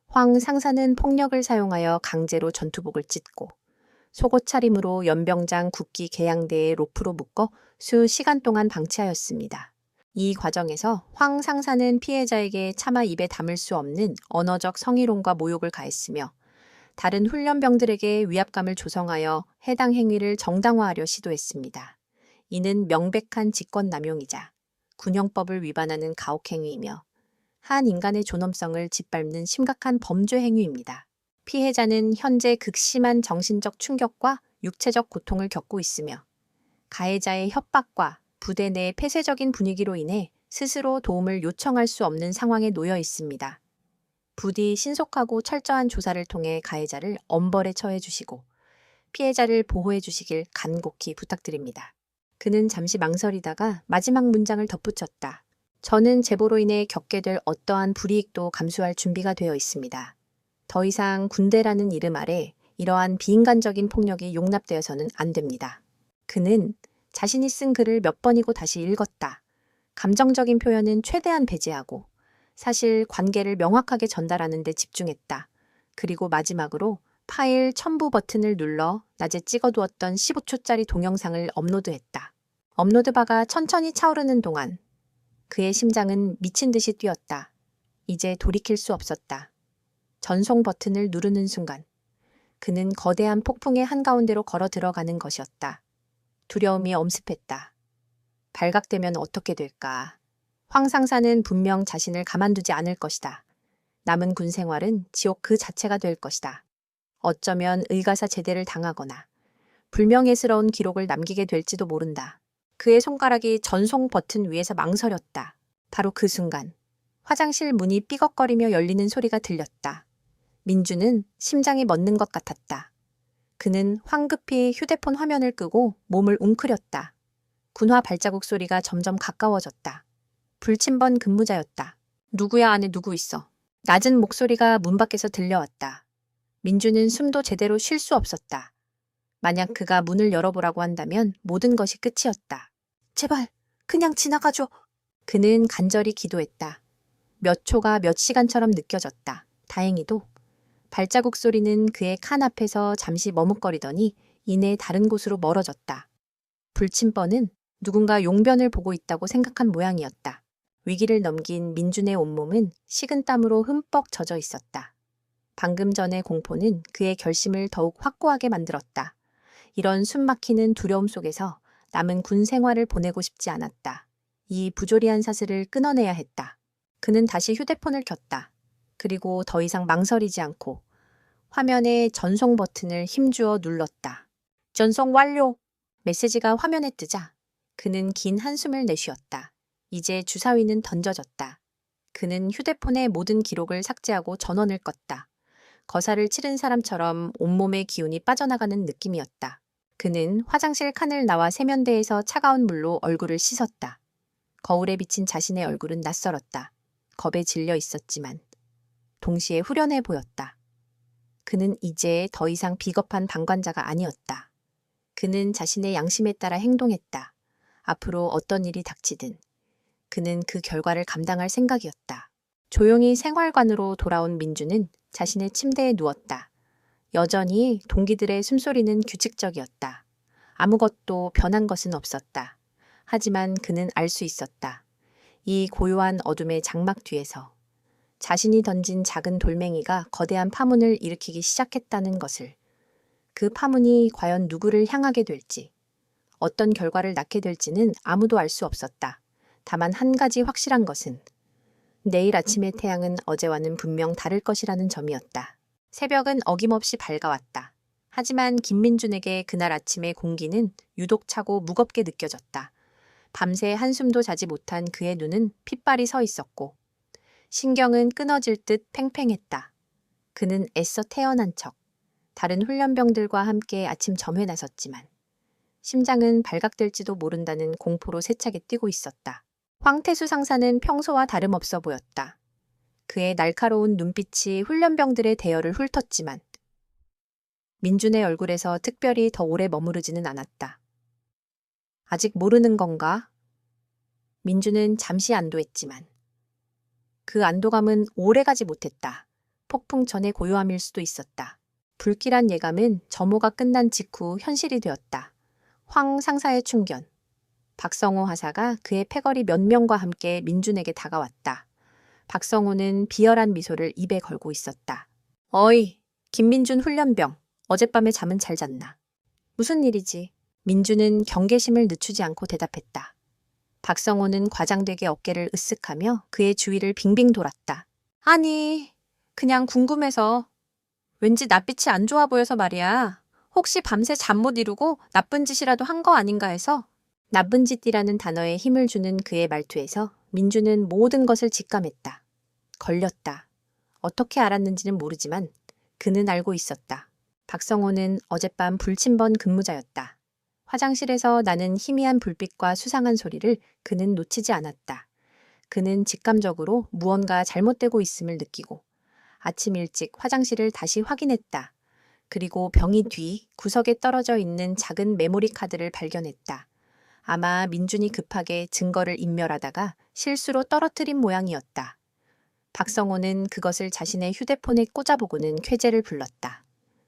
황 상사는 폭력을 사용하여 강제로 전투복을 찢고 속옷 차림으로 연병장 국기 개양대에 로프로 묶어 수시간 동안 방치하였습니다. 이 과정에서 황 상사는 피해자에게 차마 입에 담을 수 없는 언어적 성희롱과 모욕을 가했으며 다른 훈련병들에게 위압감을 조성하여 해당 행위를 정당화하려 시도했습니다. 이는 명백한 직권남용이자 군형법을 위반하는 가혹행위이며 한 인간의 존엄성을 짓밟는 심각한 범죄 행위입니다. 피해자는 현재 극심한 정신적 충격과 육체적 고통을 겪고 있으며 가해자의 협박과 부대 내 폐쇄적인 분위기로 인해 스스로 도움을 요청할 수 없는 상황에 놓여 있습니다. 부디 신속하고 철저한 조사를 통해 가해자를 엄벌에 처해 주시고 피해자를 보호해 주시길 간곡히 부탁드립니다. 그는 잠시 망설이다가 마지막 문장을 덧붙였다. 저는 제보로 인해 겪게 될 어떠한 불이익도 감수할 준비가 되어 있습니다. 더 이상 군대라는 이름 아래 이러한 비인간적인 폭력이 용납되어서는 안 됩니다. 그는 자신이 쓴 글을 몇 번이고 다시 읽었다. 감정적인 표현은 최대한 배제하고 사실 관계를 명확하게 전달하는 데 집중했다. 그리고 마지막으로 파일 첨부 버튼을 눌러 낮에 찍어두었던 15초짜리 동영상을 업로드했다. 업로드바가 천천히 차오르는 동안 그의 심장은 미친 듯이 뛰었다. 이제 돌이킬 수 없었다. 전송 버튼을 누르는 순간 그는 거대한 폭풍의 한가운데로 걸어 들어가는 것이었다. 두려움이 엄습했다. 발각되면 어떻게 될까? 황 상사는 분명 자신을 가만두지 않을 것이다. 남은 군 생활은 지옥 그 자체가 될 것이다. 어쩌면 의가사 제대를 당하거나 불명예스러운 기록을 남기게 될지도 모른다. 그의 손가락이 전송 버튼 위에서 망설였다. 바로 그 순간 화장실 문이 삐걱거리며 열리는 소리가 들렸다. 민주는 심장이 멎는 것 같았다. 그는 황급히 휴대폰 화면을 끄고 몸을 웅크렸다. 군화 발자국 소리가 점점 가까워졌다. 불침번 근무자였다. 누구야, 안에 누구 있어? 낮은 목소리가 문 밖에서 들려왔다. 민주는 숨도 제대로 쉴 수 없었다. 만약 그가 문을 열어보라고 한다면 모든 것이 끝이었다. 제발, 그냥 지나가줘. 그는 간절히 기도했다. 몇 초가 몇 시간처럼 느껴졌다. 다행히도 발자국 소리는 그의 칸 앞에서 잠시 머뭇거리더니 이내 다른 곳으로 멀어졌다. 불침번은 누군가 용변을 보고 있다고 생각한 모양이었다. 위기를 넘긴 민준의 온몸은 식은땀으로 흠뻑 젖어 있었다. 방금 전의 공포는 그의 결심을 더욱 확고하게 만들었다. 이런 숨막히는 두려움 속에서 남은 군 생활을 보내고 싶지 않았다. 이 부조리한 사슬을 끊어내야 했다. 그는 다시 휴대폰을 켰다. 그리고 더 이상 망설이지 않고 화면의 전송 버튼을 힘주어 눌렀다. 전송 완료! 메시지가 화면에 뜨자 그는 긴 한숨을 내쉬었다. 이제 주사위는 던져졌다. 그는 휴대폰의 모든 기록을 삭제하고 전원을 껐다. 거사를 치른 사람처럼 온몸의 기운이 빠져나가는 느낌이었다. 그는 화장실 칸을 나와 세면대에서 차가운 물로 얼굴을 씻었다. 거울에 비친 자신의 얼굴은 낯설었다. 겁에 질려 있었지만 동시에 후련해 보였다. 그는 이제 더 이상 비겁한 방관자가 아니었다. 그는 자신의 양심에 따라 행동했다. 앞으로 어떤 일이 닥치든 그는 그 결과를 감당할 생각이었다. 조용히 생활관으로 돌아온 민주는 자신의 침대에 누웠다. 여전히 동기들의 숨소리는 규칙적이었다. 아무것도 변한 것은 없었다. 하지만 그는 알 수 있었다. 이 고요한 어둠의 장막 뒤에서 자신이 던진 작은 돌멩이가 거대한 파문을 일으키기 시작했다는 것을. 그 파문이 과연 누구를 향하게 될지, 어떤 결과를 낳게 될지는 아무도 알 수 없었다. 다만 한 가지 확실한 것은 내일 아침의 태양은 어제와는 분명 다를 것이라는 점이었다. 새벽은 어김없이 밝아왔다. 하지만 김민준에게 그날 아침의 공기는 유독 차고 무겁게 느껴졌다. 밤새 한숨도 자지 못한 그의 눈은 핏발이 서 있었고 신경은 끊어질 듯 팽팽했다. 그는 애써 태어난 척 다른 훈련병들과 함께 아침 점회에 나섰지만 심장은 발각될지도 모른다는 공포로 세차게 뛰고 있었다. 황태수 상사는 평소와 다름없어 보였다. 그의 날카로운 눈빛이 훈련병들의 대열을 훑었지만 민준의 얼굴에서 특별히 더 오래 머무르지는 않았다. 아직 모르는 건가? 민주는 잠시 안도했지만 그 안도감은 오래가지 못했다. 폭풍 전의 고요함일 수도 있었다. 불길한 예감은 점호가 끝난 직후 현실이 되었다. 황 상사의 충견. 박성호 하사가 그의 패거리 몇 명과 함께 민준에게 다가왔다. 박성호는 비열한 미소를 입에 걸고 있었다. 어이, 김민준 훈련병. 어젯밤에 잠은 잘 잤나? 무슨 일이지? 민준은 경계심을 늦추지 않고 대답했다. 박성호는 과장되게 어깨를 으쓱하며 그의 주위를 빙빙 돌았다. 아니, 그냥 궁금해서. 왠지 낯빛이 안 좋아 보여서 말이야. 혹시 밤새 잠 못 이루고 나쁜 짓이라도 한 거 아닌가 해서. 나쁜 짓이라는 단어에 힘을 주는 그의 말투에서 민주는 모든 것을 직감했다. 걸렸다. 어떻게 알았는지는 모르지만 그는 알고 있었다. 박성호는 어젯밤 불침번 근무자였다. 화장실에서 나는 희미한 불빛과 수상한 소리를 그는 놓치지 않았다. 그는 직감적으로 무언가 잘못되고 있음을 느끼고 아침 일찍 화장실을 다시 확인했다. 그리고 병이 뒤 구석에 떨어져 있는 작은 메모리 카드를 발견했다. 아마 민준이 급하게 증거를 인멸하다가 실수로 떨어뜨린 모양이었다. 박성호는 그것을 자신의 휴대폰에 꽂아보고는 쾌재를 불렀다.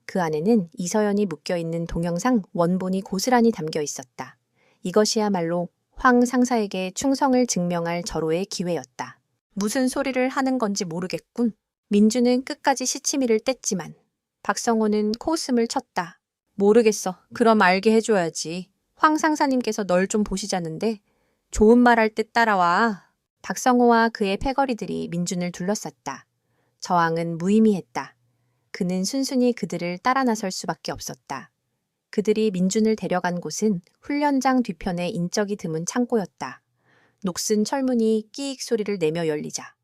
그 안에는 이서연이 묶여있는 동영상 원본이 고스란히 담겨 있었다. 이것이야말로 황 상사에게 충성을 증명할 절호의 기회였다. 무슨 소리를 하는 건지 모르겠군. 민주는 끝까지 시치미를 뗐지만 박성호는 코웃음을 쳤다. 모르겠어. 그럼 알게 해줘야지. 황 상사님께서 널 좀 보시자는데 좋은 말 할 때 따라와. 박성호와 그의 패거리들이 민준을 둘러쌌다. 저항은 무의미했다. 그는 순순히 그들을 따라 나설 수밖에 없었다. 그들이 민준을 데려간 곳은 훈련장 뒤편에 인적이 드문 창고였다. 녹슨 철문이 끼익 소리를 내며 열리자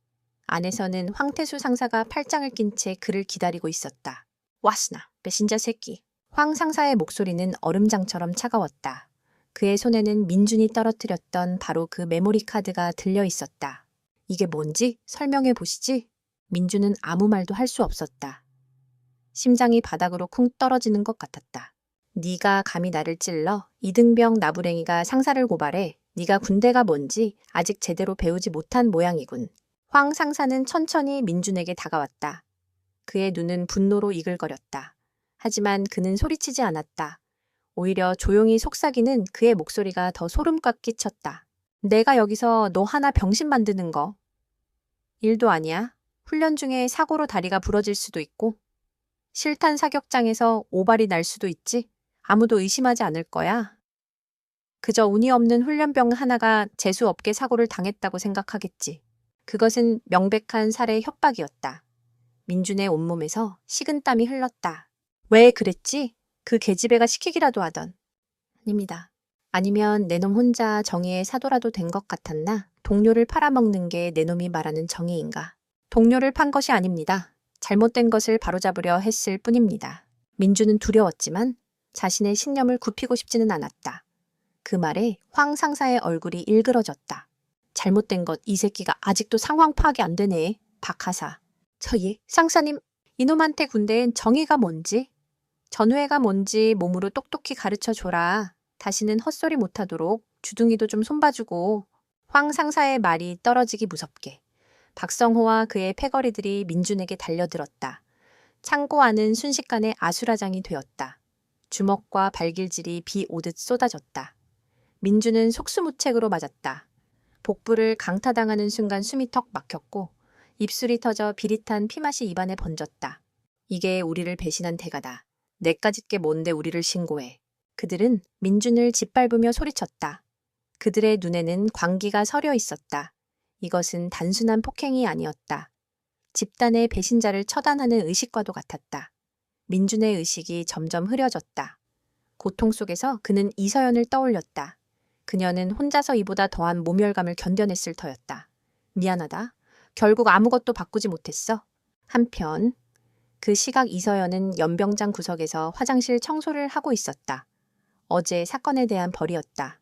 안에서는 황태수 상사가 팔짱을 낀 채 그를 기다리고 있었다. 왔으나 배신자 새끼. 황 상사의 목소리는 얼음장처럼 차가웠다. 그의 손에는 민준이 떨어뜨렸던 바로 그 메모리 카드가 들려 있었다. 이게 뭔지 설명해 보시지? 민준은 아무 말도 할 수 없었다. 심장이 바닥으로 쿵 떨어지는 것 같았다. 네가 감히 나를 찔러 이등병 나부랭이가 상사를 고발해 네가 군대가 뭔지 아직 제대로 배우지 못한 모양이군. 황 상사는 천천히 민준에게 다가왔다. 그의 눈은 분노로 이글거렸다. 하지만 그는 소리치지 않았다. 오히려 조용히 속삭이는 그의 목소리가 더 소름꽉 끼쳤다. 내가 여기서 너 하나 병신 만드는 거. 일도 아니야. 훈련 중에 사고로 다리가 부러질 수도 있고 실탄 사격장에서 오발이 날 수도 있지. 아무도 의심하지 않을 거야. 그저 운이 없는 훈련병 하나가 재수없게 사고를 당했다고 생각하겠지. 그것은 명백한 살해 협박이었다. 민준의 온몸에서 식은땀이 흘렀다. 왜 그랬지? 그 계집애가 시키기라도 하던. 아닙니다. 아니면 내놈 혼자 정의의 사도라도 된 것 같았나? 동료를 팔아먹는 게 내놈이 말하는 정의인가? 동료를 판 것이 아닙니다. 잘못된 것을 바로잡으려 했을 뿐입니다. 민주는 두려웠지만 자신의 신념을 굽히고 싶지는 않았다. 그 말에 황 상사의 얼굴이 일그러졌다. 잘못된 것 이 새끼가 아직도 상황 파악이 안 되네. 박 하사. 저희 상사님, 이놈한테 군대엔 정의가 뭔지 전우회가 뭔지 몸으로 똑똑히 가르쳐줘라. 다시는 헛소리 못하도록 주둥이도 좀 손봐주고. 황 상사의 말이 떨어지기 무섭게 박성호와 그의 패거리들이 민준에게 달려들었다. 창고 안은 순식간에 아수라장이 되었다. 주먹과 발길질이 비 오듯 쏟아졌다. 민준은 속수무책으로 맞았다. 복부를 강타당하는 순간 숨이 턱 막혔고 입술이 터져 비릿한 피맛이 입안에 번졌다. 이게 우리를 배신한 대가다. 내까짓 게 뭔데 우리를 신고해. 그들은 민준을 짓밟으며 소리쳤다. 그들의 눈에는 광기가 서려 있었다. 이것은 단순한 폭행이 아니었다. 집단의 배신자를 처단하는 의식과도 같았다. 민준의 의식이 점점 흐려졌다. 고통 속에서 그는 이서연을 떠올렸다. 그녀는 혼자서 이보다 더한 모멸감을 견뎌냈을 터였다. 미안하다. 결국 아무것도 바꾸지 못했어. 한편 그 시각 이서연은 연병장 구석에서 화장실 청소를 하고 있었다. 어제 사건에 대한 벌이었다.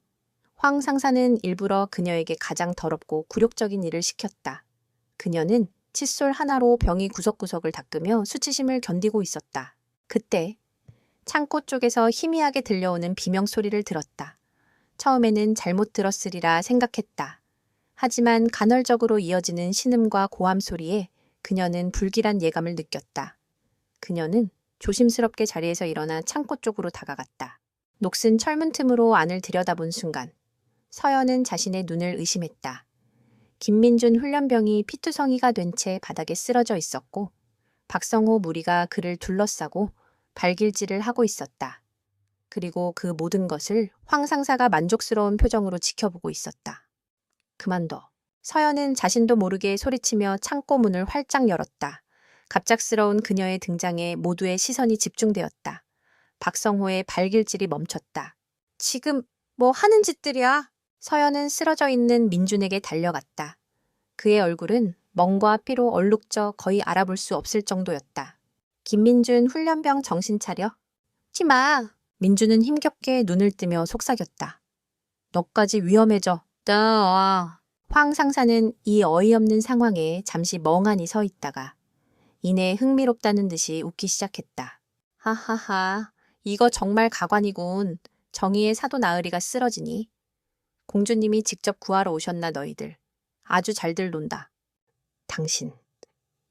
황 상사는 일부러 그녀에게 가장 더럽고 굴욕적인 일을 시켰다. 그녀는 칫솔 하나로 병이 구석구석을 닦으며 수치심을 견디고 있었다. 그때 창고 쪽에서 희미하게 들려오는 비명 소리를 들었다. 처음에는 잘못 들었으리라 생각했다. 하지만 간헐적으로 이어지는 신음과 고함 소리에 그녀는 불길한 예감을 느꼈다. 그녀는 조심스럽게 자리에서 일어나 창고 쪽으로 다가갔다. 녹슨 철문 틈으로 안을 들여다본 순간 서연은 자신의 눈을 의심했다. 김민준 훈련병이 피투성이가 된 채 바닥에 쓰러져 있었고 박성호 무리가 그를 둘러싸고 발길질을 하고 있었다. 그리고 그 모든 것을 황 상사가 만족스러운 표정으로 지켜보고 있었다. 그만둬. 서연은 자신도 모르게 소리치며 창고 문을 활짝 열었다. 갑작스러운 그녀의 등장에 모두의 시선이 집중되었다. 박성호의 발길질이 멈췄다. 지금 뭐 하는 짓들이야? 서연은 쓰러져 있는 민준에게 달려갔다. 그의 얼굴은 멍과 피로 얼룩져 거의 알아볼 수 없을 정도였다. 김민준 훈련병 정신 차려. 치마. 민준은 힘겹게 눈을 뜨며 속삭였다. 너까지 위험해져. 황 상사는 이 어이없는 상황에 잠시 멍하니 서 있다가 이내 흥미롭다는 듯이 웃기 시작했다. 하하하, 이거 정말 가관이군. 정의의 사도 나으리가 쓰러지니. 공주님이 직접 구하러 오셨나 너희들. 아주 잘들 논다. 당신,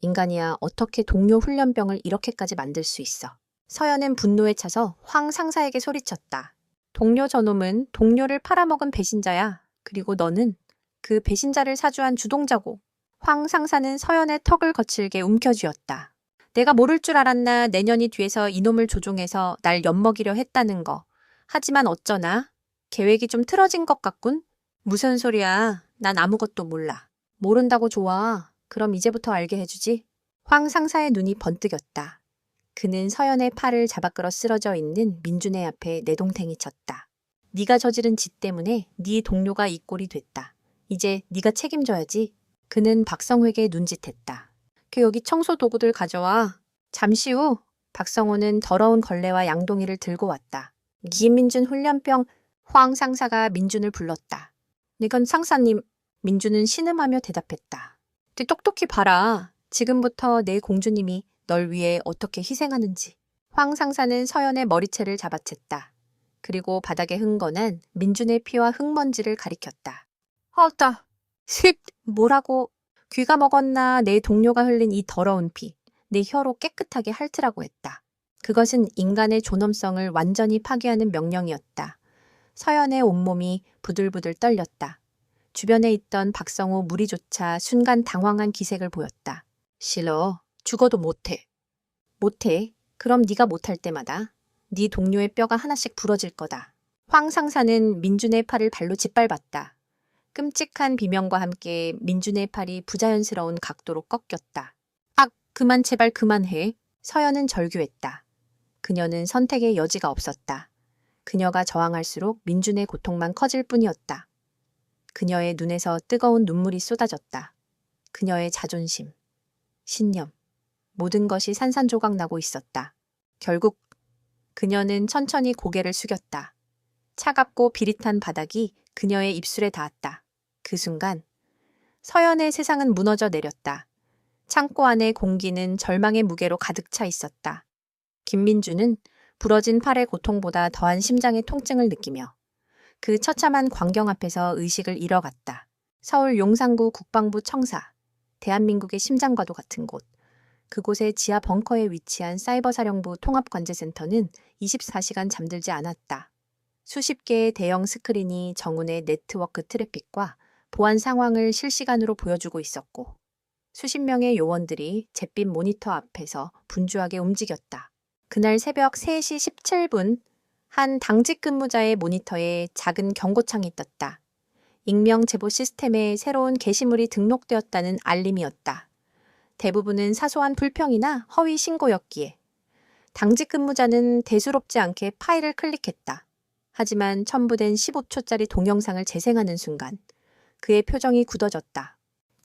인간이야 어떻게 동료 훈련병을 이렇게까지 만들 수 있어. 서연은 분노에 차서 황 상사에게 소리쳤다. 동료 저놈은 동료를 팔아먹은 배신자야. 그리고 너는 그 배신자를 사주한 주동자고. 황 상사는 서연의 턱을 거칠게 움켜쥐었다. 내가 모를 줄 알았나. 내년이 뒤에서 이놈을 조종해서 날 엿먹이려 했다는 거. 하지만 어쩌나. 계획이 좀 틀어진 것 같군. 무슨 소리야. 난 아무것도 몰라. 모른다고 좋아. 그럼 이제부터 알게 해주지. 황 상사의 눈이 번뜩였다. 그는 서연의 팔을 잡아 끌어 쓰러져 있는 민준의 앞에 내동댕이 쳤다. 네가 저지른 짓 때문에 네 동료가 이 꼴이 됐다. 이제 네가 책임져야지. 그는 박성호에게 눈짓했다. 걔 여기 청소 도구들 가져와. 잠시 후 박성호는 더러운 걸레와 양동이를 들고 왔다. 김민준 훈련병. 황 상사가 민준을 불렀다. 이건 상사님. 민준은 신음하며 대답했다. 똑똑히 봐라. 지금부터 내 공주님이 널 위해 어떻게 희생하는지. 황 상사는 서연의 머리채를 잡아챘다. 그리고 바닥에 흥건한 민준의 피와 흙먼지를 가리켰다. 헛다. 뭐라고. 귀가 먹었나. 내 동료가 흘린 이 더러운 피. 내 혀로 깨끗하게 핥으라고 했다. 그것은 인간의 존엄성을 완전히 파괴하는 명령이었다. 서연의 온몸이 부들부들 떨렸다. 주변에 있던 박성호 무리조차 순간 당황한 기색을 보였다. 싫어. 죽어도 못해. 못해? 그럼 네가 못할 때마다 네 동료의 뼈가 하나씩 부러질 거다. 황 상사는 민준의 팔을 발로 짓밟았다. 끔찍한 비명과 함께 민준의 팔이 부자연스러운 각도로 꺾였다. 아, 그만 제발 그만해. 서연은 절규했다. 그녀는 선택의 여지가 없었다. 그녀가 저항할수록 민준의 고통만 커질 뿐이었다. 그녀의 눈에서 뜨거운 눈물이 쏟아졌다. 그녀의 자존심, 신념, 모든 것이 산산조각 나고 있었다. 결국 그녀는 천천히 고개를 숙였다. 차갑고 비릿한 바닥이 그녀의 입술에 닿았다. 그 순간 서연의 세상은 무너져 내렸다. 창고 안의 공기는 절망의 무게로 가득 차 있었다. 김민주는 부러진 팔의 고통보다 더한 심장의 통증을 느끼며 그 처참한 광경 앞에서 의식을 잃어갔다. 서울 용산구 국방부 청사, 대한민국의 심장과도 같은 곳. 그곳의 지하 벙커에 위치한 사이버사령부 통합관제센터는 24시간 잠들지 않았다. 수십 개의 대형 스크린이 정운의 네트워크 트래픽과 보안 상황을 실시간으로 보여주고 있었고 수십 명의 요원들이 잿빛 모니터 앞에서 분주하게 움직였다. 그날 새벽 3시 17분 한 당직 근무자의 모니터에 작은 경고창이 떴다. 익명 제보 시스템에 새로운 게시물이 등록되었다는 알림이었다. 대부분은 사소한 불평이나 허위 신고였기에 당직 근무자는 대수롭지 않게 파일을 클릭했다. 하지만 첨부된 15초짜리 동영상을 재생하는 순간 그의 표정이 굳어졌다.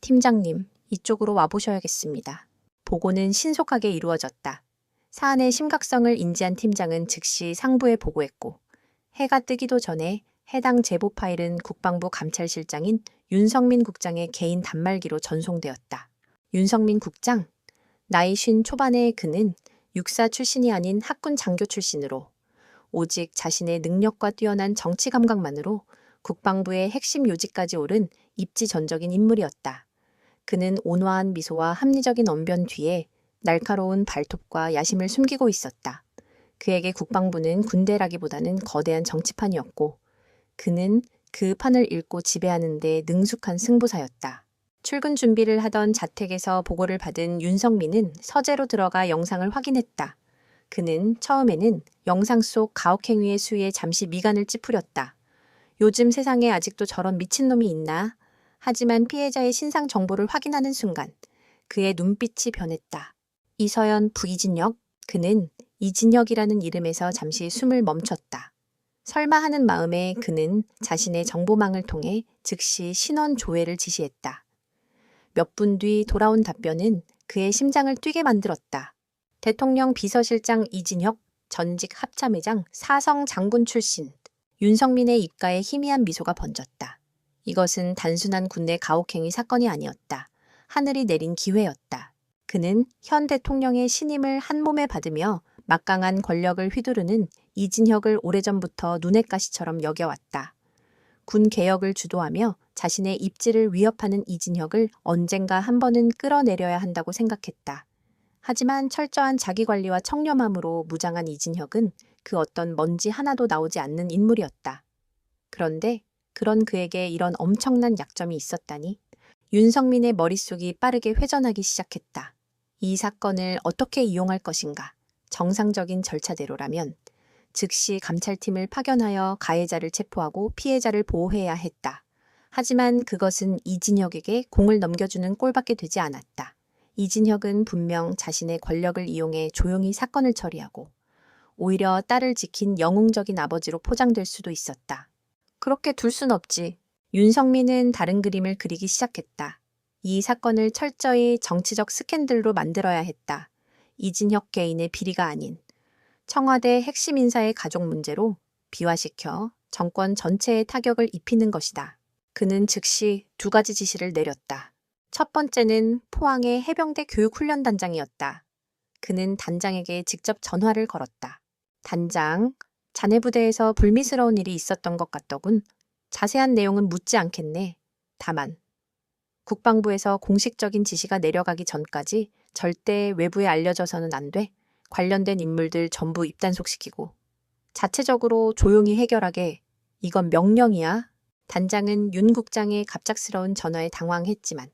팀장님, 이쪽으로 와보셔야겠습니다. 보고는 신속하게 이루어졌다. 사안의 심각성을 인지한 팀장은 즉시 상부에 보고했고 해가 뜨기도 전에 해당 제보 파일은 국방부 감찰실장인 윤성민 국장의 개인 단말기로 전송되었다. 윤성민 국장, 나이 50 초반의 그는 육사 출신이 아닌 학군 장교 출신으로 오직 자신의 능력과 뛰어난 정치 감각만으로 국방부의 핵심 요직까지 오른 입지전적인 인물이었다. 그는 온화한 미소와 합리적인 언변 뒤에 날카로운 발톱과 야심을 숨기고 있었다. 그에게 국방부는 군대라기보다는 거대한 정치판이었고 그는 그 판을 읽고 지배하는 데 능숙한 승부사였다. 출근 준비를 하던 자택에서 보고를 받은 윤성민은 서재로 들어가 영상을 확인했다. 그는 처음에는 영상 속 가혹행위의 수위에 잠시 미간을 찌푸렸다. 요즘 세상에 아직도 저런 미친놈이 있나? 하지만 피해자의 신상 정보를 확인하는 순간 그의 눈빛이 변했다. 이서연 부이진혁? 그는 이진혁이라는 이름에서 잠시 숨을 멈췄다. 설마 하는 마음에 그는 자신의 정보망을 통해 즉시 신원 조회를 지시했다. 몇 분 뒤 돌아온 답변은 그의 심장을 뛰게 만들었다. 대통령 비서실장 이진혁, 전직 합참의장 사성 장군 출신. 윤성민의 입가에 희미한 미소가 번졌다. 이것은 단순한 군내 가혹행위 사건이 아니었다. 하늘이 내린 기회였다. 그는 현 대통령의 신임을 한 몸에 받으며 막강한 권력을 휘두르는 이진혁을 오래전부터 눈엣 가시처럼 여겨왔다. 군 개혁을 주도하며 자신의 입지를 위협하는 이진혁을 언젠가 한 번은 끌어내려야 한다고 생각했다. 하지만 철저한 자기관리와 청렴함으로 무장한 이진혁은 그 어떤 먼지 하나도 나오지 않는 인물이었다. 그런데 그런 그에게 이런 엄청난 약점이 있었다니. 윤성민의 머릿속이 빠르게 회전하기 시작했다. 이 사건을 어떻게 이용할 것인가? 정상적인 절차대로라면 즉시 감찰팀을 파견하여 가해자를 체포하고 피해자를 보호해야 했다. 하지만 그것은 이진혁에게 공을 넘겨주는 꼴밖에 되지 않았다. 이진혁은 분명 자신의 권력을 이용해 조용히 사건을 처리하고 오히려 딸을 지킨 영웅적인 아버지로 포장될 수도 있었다. 그렇게 둘 순 없지. 윤성민은 다른 그림을 그리기 시작했다. 이 사건을 철저히 정치적 스캔들로 만들어야 했다. 이진혁 개인의 비리가 아닌 청와대 핵심 인사의 가족 문제로 비화시켜 정권 전체에 타격을 입히는 것이다. 그는 즉시 두 가지 지시를 내렸다. 첫 번째는 포항의 해병대 교육훈련단장이었다. 그는 단장에게 직접 전화를 걸었다. 단장, 자네 부대에서 불미스러운 일이 있었던 것 같더군. 자세한 내용은 묻지 않겠네. 다만 국방부에서 공식적인 지시가 내려가기 전까지 절대 외부에 알려져서는 안 돼. 관련된 인물들 전부 입단속시키고 자체적으로 조용히 해결하게. 이건 명령이야. 단장은 윤 국장의 갑작스러운 전화에 당황했지만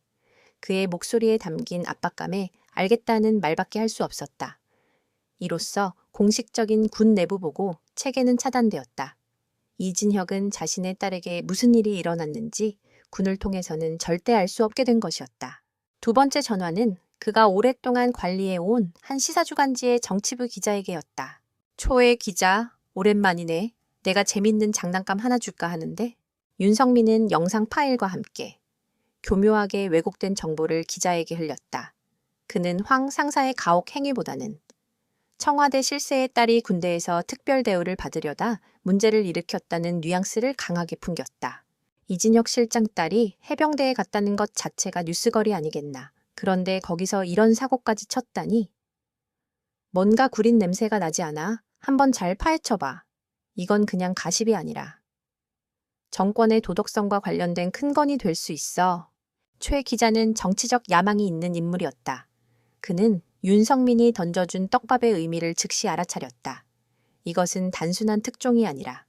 그의 목소리에 담긴 압박감에 알겠다는 말밖에 할 수 없었다. 이로써 공식적인 군 내부 보고 체계는 차단되었다. 이진혁은 자신의 딸에게 무슨 일이 일어났는지 군을 통해서는 절대 알 수 없게 된 것이었다. 두 번째 전화는 그가 오랫동안 관리해온 한 시사주간지의 정치부 기자에게였다. 초회 기자, 오랜만이네. 내가 재밌는 장난감 하나 줄까 하는데. 윤성민은 영상 파일과 함께 교묘하게 왜곡된 정보를 기자에게 흘렸다. 그는 황 상사의 가혹 행위보다는 청와대 실세의 딸이 군대에서 특별 대우를 받으려다 문제를 일으켰다는 뉘앙스를 강하게 풍겼다. 이진혁 실장 딸이 해병대에 갔다는 것 자체가 뉴스거리 아니겠나. 그런데 거기서 이런 사고까지 쳤다니. 뭔가 구린 냄새가 나지 않아? 한번 잘 파헤쳐봐. 이건 그냥 가십이 아니라 정권의 도덕성과 관련된 큰 건이 될 수 있어. 최 기자는 정치적 야망이 있는 인물이었다. 그는 윤성민이 던져준 떡밥의 의미를 즉시 알아차렸다. 이것은 단순한 특종이 아니라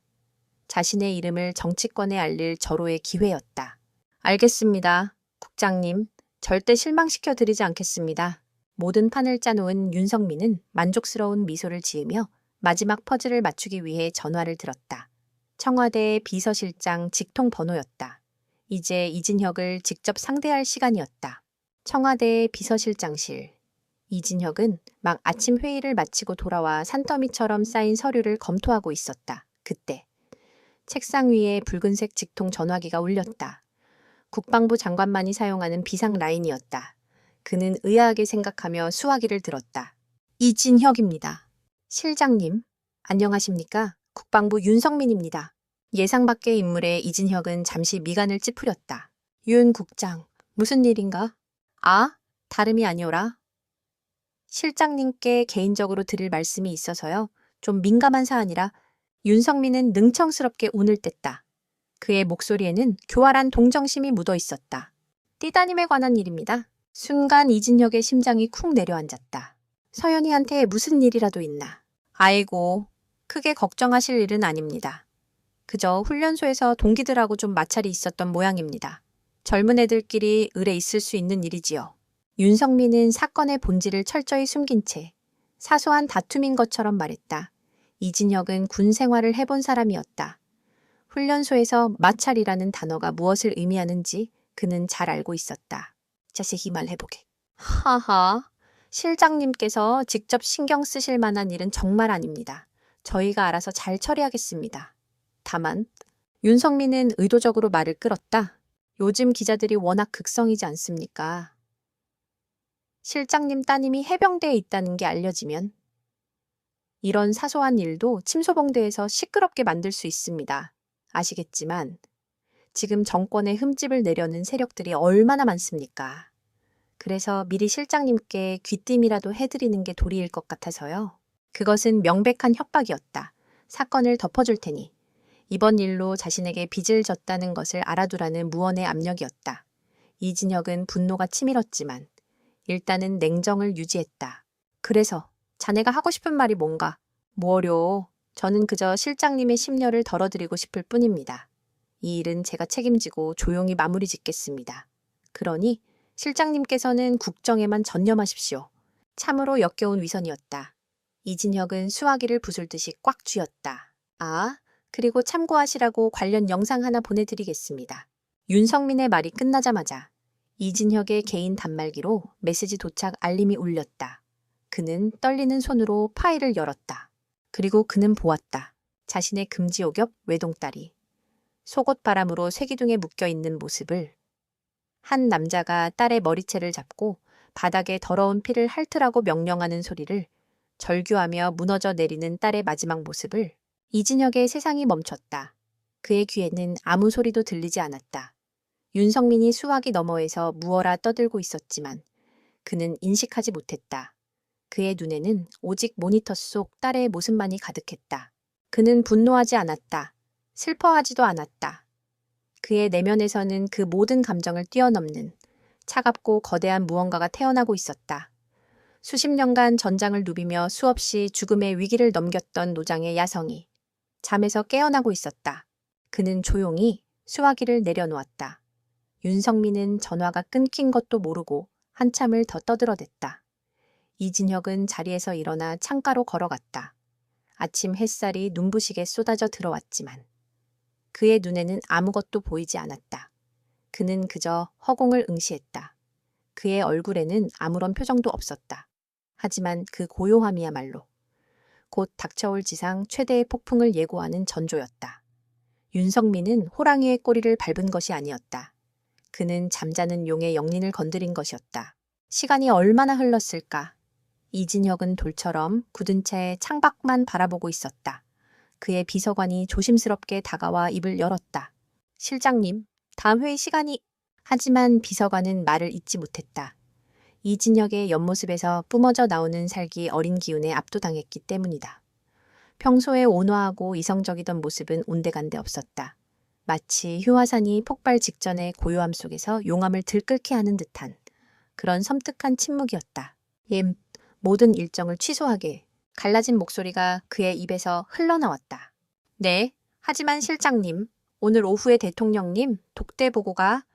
자신의 이름을 정치권에 알릴 절호의 기회였다. 알겠습니다. 국장님, 절대 실망시켜드리지 않겠습니다. 모든 판을 짜놓은 윤성민은 만족스러운 미소를 지으며 마지막 퍼즐을 맞추기 위해 전화를 들었다. 청와대 비서실장 직통 번호였다. 이제 이진혁을 직접 상대할 시간이었다. 청와대 비서실장실. 이진혁은 막 아침 회의를 마치고 돌아와 산더미처럼 쌓인 서류를 검토하고 있었다. 그때 책상 위에 붉은색 직통 전화기가 울렸다. 국방부 장관만이 사용하는 비상 라인이었다. 그는 의아하게 생각하며 수화기를 들었다. 이진혁입니다. 실장님, 안녕하십니까? 국방부 윤성민입니다. 예상 밖의 인물에 이진혁은 잠시 미간을 찌푸렸다. 윤 국장, 무슨 일인가? 아, 다름이 아니오라. 실장님께 개인적으로 드릴 말씀이 있어서요. 좀 민감한 사안이라 윤성민은 능청스럽게 운을 뗐다. 그의 목소리에는 교활한 동정심이 묻어 있었다. 띠따님에 관한 일입니다. 순간 이진혁의 심장이 쿵 내려앉았다. 서연이한테 무슨 일이라도 있나? 아이고, 크게 걱정하실 일은 아닙니다. 그저 훈련소에서 동기들하고 좀 마찰이 있었던 모양입니다. 젊은 애들끼리 을에 있을 수 있는 일이지요. 윤성민은 사건의 본질을 철저히 숨긴 채 사소한 다툼인 것처럼 말했다. 이진혁은 군 생활을 해본 사람이었다. 훈련소에서 마찰이라는 단어가 무엇을 의미하는지 그는 잘 알고 있었다. 자세히 말해보게. 하하, 실장님께서 직접 신경 쓰실 만한 일은 정말 아닙니다. 저희가 알아서 잘 처리하겠습니다. 다만 윤성민은 의도적으로 말을 끌었다. 요즘 기자들이 워낙 극성이지 않습니까? 실장님 따님이 해병대에 있다는 게 알려지면 이런 사소한 일도 침소봉대에서 시끄럽게 만들 수 있습니다. 아시겠지만 지금 정권에 흠집을 내려는 세력들이 얼마나 많습니까? 그래서 미리 실장님께 귀띔이라도 해드리는 게 도리일 것 같아서요. 그것은 명백한 협박이었다. 사건을 덮어줄 테니 이번 일로 자신에게 빚을 졌다는 것을 알아두라는 무언의 압력이었다. 이진혁은 분노가 치밀었지만 일단은 냉정을 유지했다. 그래서 자네가 하고 싶은 말이 뭔가? 뭐려? 저는 그저 실장님의 심려를 덜어드리고 싶을 뿐입니다. 이 일은 제가 책임지고 조용히 마무리 짓겠습니다. 그러니 실장님께서는 국정에만 전념하십시오. 참으로 역겨운 위선이었다. 이진혁은 수화기를 부술듯이 꽉 쥐었다. 아, 그리고 참고하시라고 관련 영상 하나 보내드리겠습니다. 윤성민의 말이 끝나자마자 이진혁의 개인 단말기로 메시지 도착 알림이 울렸다. 그는 떨리는 손으로 파일을 열었다. 그리고 그는 보았다. 자신의 금지옥엽 외동딸이 속옷바람으로 쇠기둥에 묶여있는 모습을. 한 남자가 딸의 머리채를 잡고 바닥에 더러운 피를 핥으라고 명령하는 소리를, 절규하며 무너져 내리는 딸의 마지막 모습을. 이진혁의 세상이 멈췄다. 그의 귀에는 아무 소리도 들리지 않았다. 윤성민이 수화기 너머에서 무어라 떠들고 있었지만 그는 인식하지 못했다. 그의 눈에는 오직 모니터 속 딸의 모습만이 가득했다. 그는 분노하지 않았다. 슬퍼하지도 않았다. 그의 내면에서는 그 모든 감정을 뛰어넘는 차갑고 거대한 무언가가 태어나고 있었다. 수십 년간 전장을 누비며 수없이 죽음의 위기를 넘겼던 노장의 야성이 잠에서 깨어나고 있었다. 그는 조용히 수화기를 내려놓았다. 윤성민은 전화가 끊긴 것도 모르고 한참을 더 떠들어댔다. 이진혁은 자리에서 일어나 창가로 걸어갔다. 아침 햇살이 눈부시게 쏟아져 들어왔지만 그의 눈에는 아무것도 보이지 않았다. 그는 그저 허공을 응시했다. 그의 얼굴에는 아무런 표정도 없었다. 하지만 그 고요함이야말로 곧 닥쳐올 지상 최대의 폭풍을 예고하는 전조였다. 윤성민은 호랑이의 꼬리를 밟은 것이 아니었다. 그는 잠자는 용의 영린을 건드린 것이었다. 시간이 얼마나 흘렀을까? 이진혁은 돌처럼 굳은 채 창밖만 바라보고 있었다. 그의 비서관이 조심스럽게 다가와 입을 열었다. 실장님, 다음 회의 시간이... 하지만 비서관은 말을 잇지 못했다. 이진혁의 옆모습에서 뿜어져 나오는 살기 어린 기운에 압도당했기 때문이다. 평소에 온화하고 이성적이던 모습은 온데간데 없었다. 마치 휴화산이 폭발 직전의 고요함 속에서 용암을 들끓게 하는 듯한 그런 섬뜩한 침묵이었다. 모든 일정을 취소하게. 갈라진 목소리가 그의 입에서 흘러나왔다. 네, 하지만 실장님, 오늘 오후에 대통령님 독대 보고가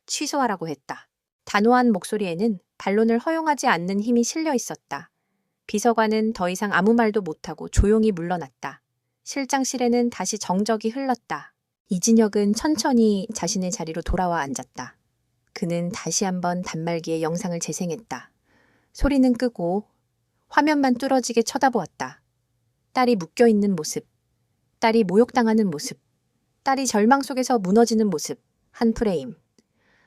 취소하라고 했다. 단호한 목소리에는 반론을 허용하지 않는 힘이 실려 있었다. 비서관은 더 이상 아무 말도 못하고 조용히 물러났다. 실장실에는 다시 정적이 흘렀다. 이진혁은 천천히 자신의 자리로 돌아와 앉았다. 그는 다시 한번 단말기에 영상을 재생했다. 소리는 끄고 화면만 뚫어지게 쳐다보았다. 딸이 묶여있는 모습, 딸이 모욕당하는 모습, 딸이 절망 속에서 무너지는 모습, 한 프레임.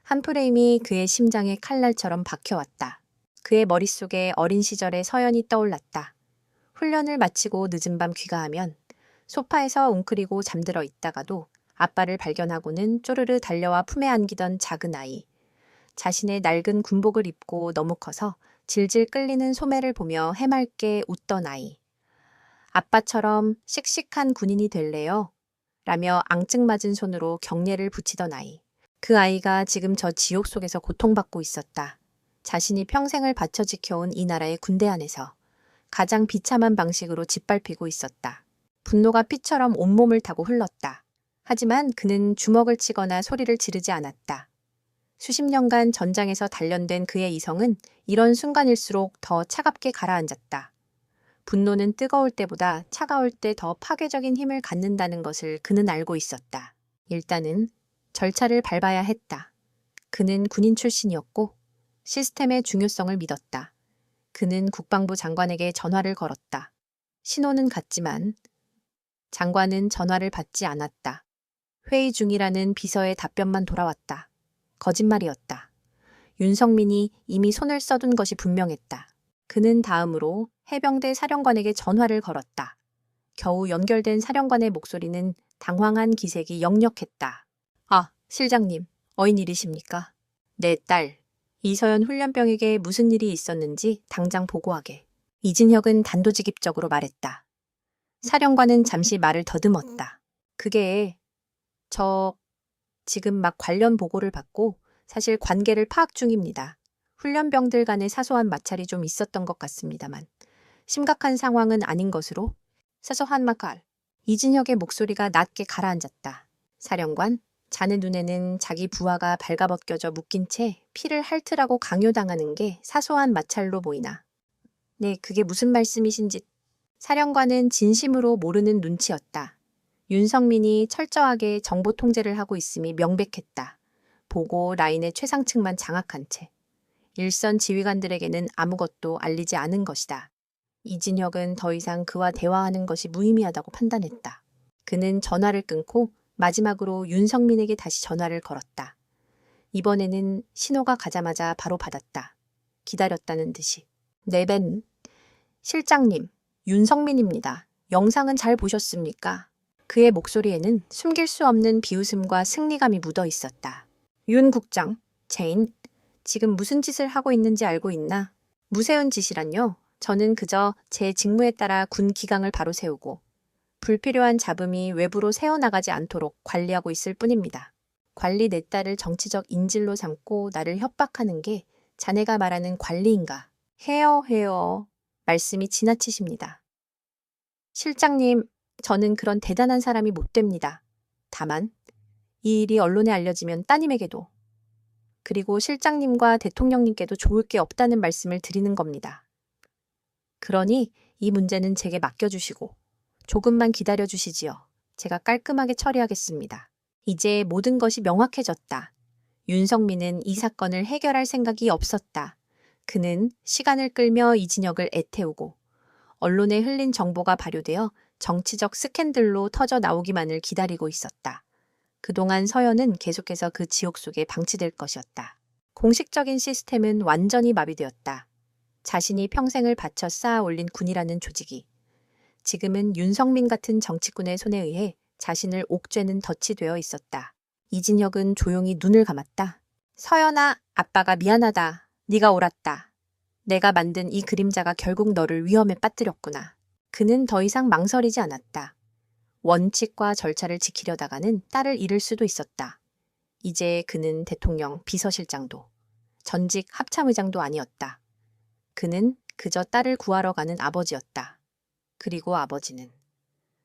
한 프레임이 그의 심장에 칼날처럼 박혀왔다. 그의 머릿속에 어린 시절의 서연이 떠올랐다. 훈련을 마치고 늦은 밤 귀가하면 소파에서 웅크리고 잠들어 있다가도 아빠를 발견하고는 쪼르르 달려와 품에 안기던 작은 아이. 자신의 낡은 군복을 입고 너무 커서 질질 끌리는 소매를 보며 해맑게 웃던 아이. 아빠처럼 씩씩한 군인이 될래요? 라며 앙증맞은 손으로 경례를 붙이던 아이. 그 아이가 지금 저 지옥 속에서 고통받고 있었다. 자신이 평생을 바쳐 지켜온 이 나라의 군대 안에서 가장 비참한 방식으로 짓밟히고 있었다. 분노가 피처럼 온몸을 타고 흘렀다. 하지만 그는 주먹을 치거나 소리를 지르지 않았다. 수십 년간 전장에서 단련된 그의 이성은 이런 순간일수록 더 차갑게 가라앉았다. 분노는 뜨거울 때보다 차가울 때 더 파괴적인 힘을 갖는다는 것을 그는 알고 있었다. 일단은 절차를 밟아야 했다. 그는 군인 출신이었고 시스템의 중요성을 믿었다. 그는 국방부 장관에게 전화를 걸었다. 신호는 갔지만 장관은 전화를 받지 않았다. 회의 중이라는 비서의 답변만 돌아왔다. 거짓말이었다. 윤성민이 이미 손을 써둔 것이 분명했다. 그는 다음으로 해병대 사령관에게 전화를 걸었다. 겨우 연결된 사령관의 목소리는 당황한 기색이 역력했다. 아, 실장님, 어인 일이십니까? 내 딸, 이서연 훈련병에게 무슨 일이 있었는지 당장 보고하게. 이진혁은 단도직입적으로 말했다. 사령관은 잠시 말을 더듬었다. 그게 지금 막 관련 보고를 받고 사실 관계를 파악 중입니다. 훈련병들 간의 사소한 마찰이 좀 있었던 것 같습니다만 심각한 상황은 아닌 것으로. 사소한 마찰. 이진혁의 목소리가 낮게 가라앉았다. 사령관, 자네 눈에는 자기 부하가 발가벗겨져 묶인 채 피를 핥으라고 강요당하는 게 사소한 마찰로 보이나? 네, 그게 무슨 말씀이신지. 사령관은 진심으로 모르는 눈치였다. 윤성민이 철저하게 정보 통제를 하고 있음이 명백했다. 보고 라인의 최상층만 장악한 채. 일선 지휘관들에게는 아무것도 알리지 않은 것이다. 이진혁은 더 이상 그와 대화하는 것이 무의미하다고 판단했다. 그는 전화를 끊고 마지막으로 윤성민에게 다시 전화를 걸었다. 이번에는 신호가 가자마자 바로 받았다. 기다렸다는 듯이. 네벤, 실장님, 윤성민입니다. 영상은 잘 보셨습니까? 그의 목소리에는 숨길 수 없는 비웃음과 승리감이 묻어 있었다. 윤 국장, 제인, 지금 무슨 짓을 하고 있는지 알고 있나? 무세운 짓이란요? 저는 그저 제 직무에 따라 군 기강을 바로 세우고 불필요한 잡음이 외부로 새어나가지 않도록 관리하고 있을 뿐입니다. 관리 내 딸을 정치적 인질로 삼고 나를 협박하는 게 자네가 말하는 관리인가? 해요. 말씀이 지나치십니다. 실장님, 저는 그런 대단한 사람이 못 됩니다. 다만 이 일이 언론에 알려지면 따님에게도 그리고 실장님과 대통령님께도 좋을 게 없다는 말씀을 드리는 겁니다. 그러니 이 문제는 제게 맡겨주시고 조금만 기다려주시지요. 제가 깔끔하게 처리하겠습니다. 이제 모든 것이 명확해졌다. 윤성민은 이 사건을 해결할 생각이 없었다. 그는 시간을 끌며 이진혁을 애태우고 언론에 흘린 정보가 발효되어 정치적 스캔들로 터져 나오기만을 기다리고 있었다. 그동안 서연은 계속해서 그 지옥 속에 방치될 것이었다. 공식적인 시스템은 완전히 마비되었다. 자신이 평생을 바쳐 쌓아 올린 군이라는 조직이 지금은 윤성민 같은 정치꾼의 손에 의해 자신을 옥죄는 덫이 되어 있었다. 이진혁은 조용히 눈을 감았다. 서연아, 아빠가 미안하다. 네가 옳았다. 내가 만든 이 그림자가 결국 너를 위험에 빠뜨렸구나. 그는 더 이상 망설이지 않았다. 원칙과 절차를 지키려다가는 딸을 잃을 수도 있었다. 이제 그는 대통령, 비서실장도, 전직 합참의장도 아니었다. 그는 그저 딸을 구하러 가는 아버지였다. 그리고 아버지는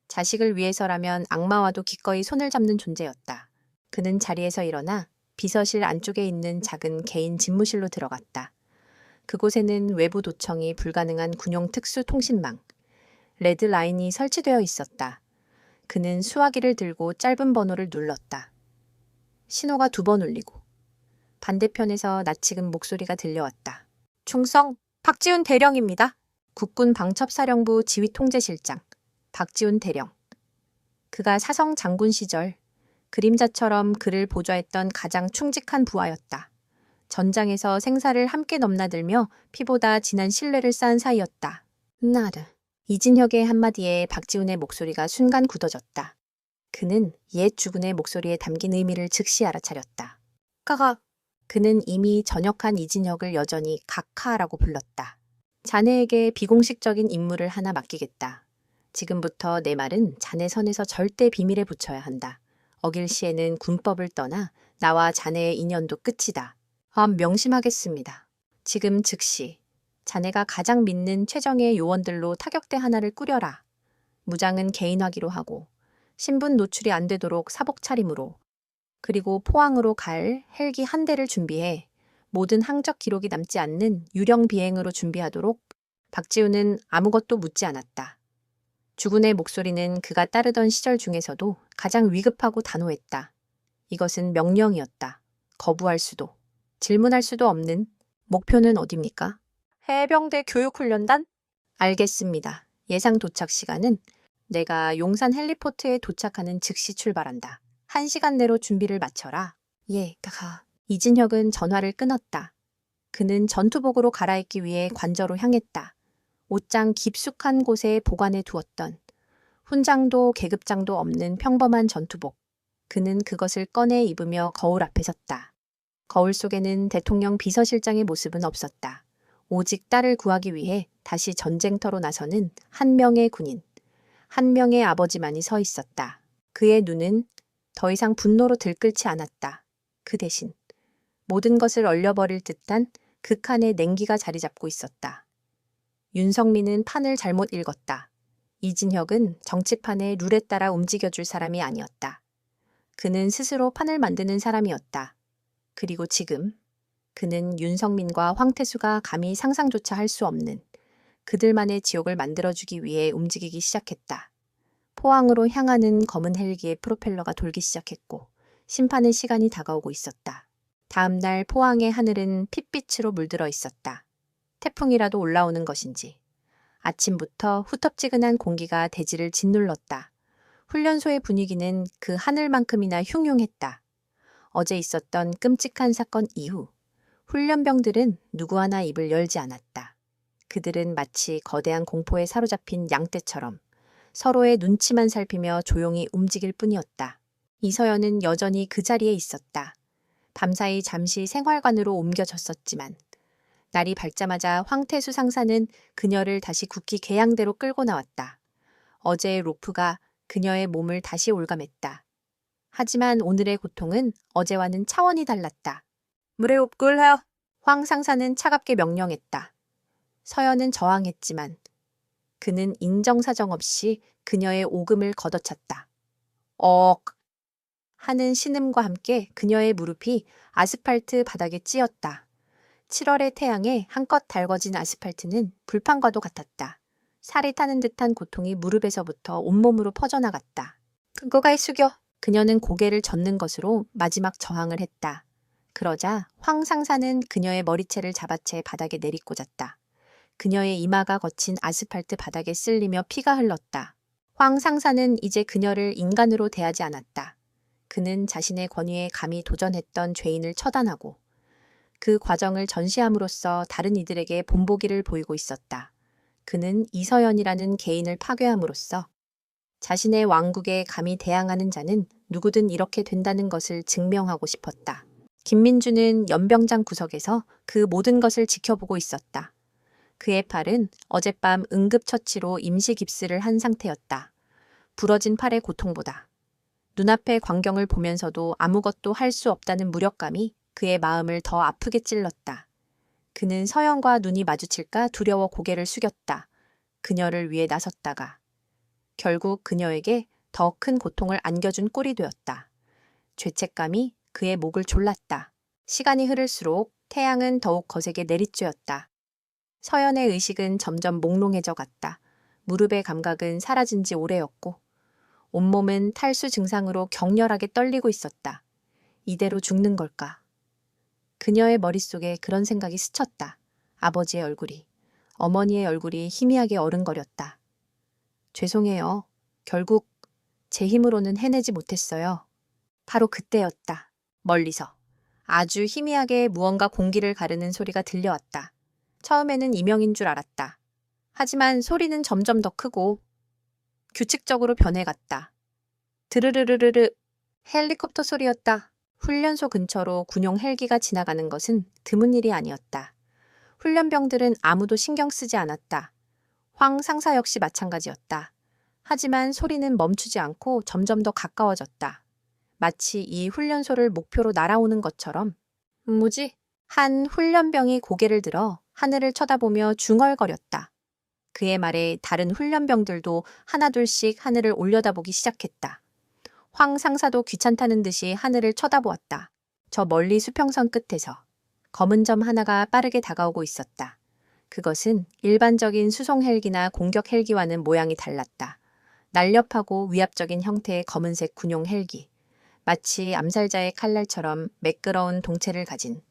자식을 위해서라면 악마와도 기꺼이 손을 잡는 존재였다. 그는 자리에서 일어나 비서실 안쪽에 있는 작은 개인 집무실로 들어갔다. 그곳에는 외부 도청이 불가능한 군용 특수 통신망, 레드라인이 설치되어 있었다. 그는 수화기를 들고 짧은 번호를 눌렀다. 신호가 2번 울리고 반대편에서 낯익은 목소리가 들려왔다. 충성, 박지훈 대령입니다. 국군 방첩사령부 지휘통제실장, 박지훈 대령. 그가 사성 장군 시절 그림자처럼 그를 보좌했던 가장 충직한 부하였다. 전장에서 생사를 함께 넘나들며 피보다 진한 신뢰를 쌓은 사이였다. 나르. 이진혁의 한마디에 박지훈의 목소리가 순간 굳어졌다. 그는 옛 주군의 목소리에 담긴 의미를 즉시 알아차렸다. 까가. 그는 이미 전역한 이진혁을 여전히 각하라고 불렀다. 자네에게 비공식적인 임무를 하나 맡기겠다. 지금부터 내 말은 자네 선에서 절대 비밀에 붙여야 한다. 어길 시에는 군법을 떠나 나와 자네의 인연도 끝이다. 명심하겠습니다. 지금 즉시 자네가 가장 믿는 최정예 요원들로 타격대 하나를 꾸려라. 무장은 개인화기로 하고 신분 노출이 안 되도록 사복 차림으로, 그리고 포항으로 갈 헬기 한 대를 준비해 모든 항적 기록이 남지 않는 유령 비행으로 준비하도록. 박지우는 아무것도 묻지 않았다. 주군의 목소리는 그가 따르던 시절 중에서도 가장 위급하고 단호했다. 이것은 명령이었다. 거부할 수도, 질문할 수도 없는. 목표는 어디입니까? 해병대 교육훈련단? 알겠습니다. 예상 도착 시간은 내가 용산 헬리포트에 도착하는 즉시 출발한다. 1시간 내로 준비를 마쳐라. 예, 가. 이진혁은 전화를 끊었다. 그는 전투복으로 갈아입기 위해 관저로 향했다. 옷장 깊숙한 곳에 보관해 두었던 훈장도 계급장도 없는 평범한 전투복. 그는 그것을 꺼내 입으며 거울 앞에 섰다. 거울 속에는 대통령 비서실장의 모습은 없었다. 오직 딸을 구하기 위해 다시 전쟁터로 나서는 한 명의 군인, 한 명의 아버지만이 서 있었다. 그의 눈은 더 이상 분노로 들끓지 않았다. 그 대신 모든 것을 얼려버릴 듯한 극한의 냉기가 자리 잡고 있었다. 윤성민은 판을 잘못 읽었다. 이진혁은 정치판의 룰에 따라 움직여줄 사람이 아니었다. 그는 스스로 판을 만드는 사람이었다. 그리고 지금 그는 윤성민과 황태수가 감히 상상조차 할 수 없는 그들만의 지옥을 만들어주기 위해 움직이기 시작했다. 포항으로 향하는 검은 헬기의 프로펠러가 돌기 시작했고 심판의 시간이 다가오고 있었다. 다음 날 포항의 하늘은 핏빛으로 물들어 있었다. 태풍이라도 올라오는 것인지. 아침부터 후텁지근한 공기가 대지를 짓눌렀다. 훈련소의 분위기는 그 하늘만큼이나 흉흉했다. 어제 있었던 끔찍한 사건 이후 훈련병들은 누구 하나 입을 열지 않았다. 그들은 마치 거대한 공포에 사로잡힌 양떼처럼 서로의 눈치만 살피며 조용히 움직일 뿐이었다. 이서연은 여전히 그 자리에 있었다. 밤사이 잠시 생활관으로 옮겨졌었지만 날이 밝자마자 황태수 상사는 그녀를 다시 국기 계양대로 끌고 나왔다. 어제의 로프가 그녀의 몸을 다시 올감했다. 하지만 오늘의 고통은 어제와는 차원이 달랐다. 물에 옵글해요. 황 상사는 차갑게 명령했다. 서연은 저항했지만 그는 인정사정 없이 그녀의 오금을 걷어찼다. 억! 하는 신음과 함께 그녀의 무릎이 아스팔트 바닥에 찧었다. 7월의 태양에 한껏 달궈진 아스팔트는 불판과도 같았다. 살이 타는 듯한 고통이 무릎에서부터 온몸으로 퍼져나갔다. 그거가 숙여. 그녀는 고개를 젓는 것으로 마지막 저항을 했다. 그러자 황 상사는 그녀의 머리채를 잡아채 바닥에 내리꽂았다. 그녀의 이마가 거친 아스팔트 바닥에 쓸리며 피가 흘렀다. 황 상사는 이제 그녀를 인간으로 대하지 않았다. 그는 자신의 권위에 감히 도전했던 죄인을 처단하고 그 과정을 전시함으로써 다른 이들에게 본보기를 보이고 있었다. 그는 이서연이라는 개인을 파괴함으로써 자신의 왕국에 감히 대항하는 자는 누구든 이렇게 된다는 것을 증명하고 싶었다. 김민주는 연병장 구석에서 그 모든 것을 지켜보고 있었다. 그의 팔은 어젯밤 응급처치로 임시 깁스를 한 상태였다. 부러진 팔의 고통보다 눈앞의 광경을 보면서도 아무것도 할 수 없다는 무력감이 그의 마음을 더 아프게 찔렀다. 그는 서연과 눈이 마주칠까 두려워 고개를 숙였다. 그녀를 위해 나섰다가 결국 그녀에게 더 큰 고통을 안겨준 꼴이 되었다. 죄책감이 그의 목을 졸랐다. 시간이 흐를수록 태양은 더욱 거세게 내리쬐었다. 서연의 의식은 점점 몽롱해져 갔다. 무릎의 감각은 사라진 지 오래였고 온몸은 탈수 증상으로 격렬하게 떨리고 있었다. 이대로 죽는 걸까? 그녀의 머릿속에 그런 생각이 스쳤다. 아버지의 얼굴이, 어머니의 얼굴이 희미하게 어른거렸다. 죄송해요. 결국 제 힘으로는 해내지 못했어요. 바로 그때였다. 멀리서 아주 희미하게 무언가 공기를 가르는 소리가 들려왔다. 처음에는 이명인 줄 알았다. 하지만 소리는 점점 더 크고 규칙적으로 변해갔다. 드르르르르르 헬리콥터 소리였다. 훈련소 근처로 군용 헬기가 지나가는 것은 드문 일이 아니었다. 훈련병들은 아무도 신경 쓰지 않았다. 황 상사 역시 마찬가지였다. 하지만 소리는 멈추지 않고 점점 더 가까워졌다. 마치 이 훈련소를 목표로 날아오는 것처럼. 뭐지? 한 훈련병이 고개를 들어 하늘을 쳐다보며 중얼거렸다. 그의 말에 다른 훈련병들도 하나둘씩 하늘을 올려다보기 시작했다. 황 상사도 귀찮다는 듯이 하늘을 쳐다보았다. 저 멀리 수평선 끝에서 검은 점 하나가 빠르게 다가오고 있었다. 그것은 일반적인 수송 헬기나 공격 헬기와는 모양이 달랐다. 날렵하고 위압적인 형태의 검은색 군용 헬기. 마치 암살자의 칼날처럼 매끄러운 동체를 가진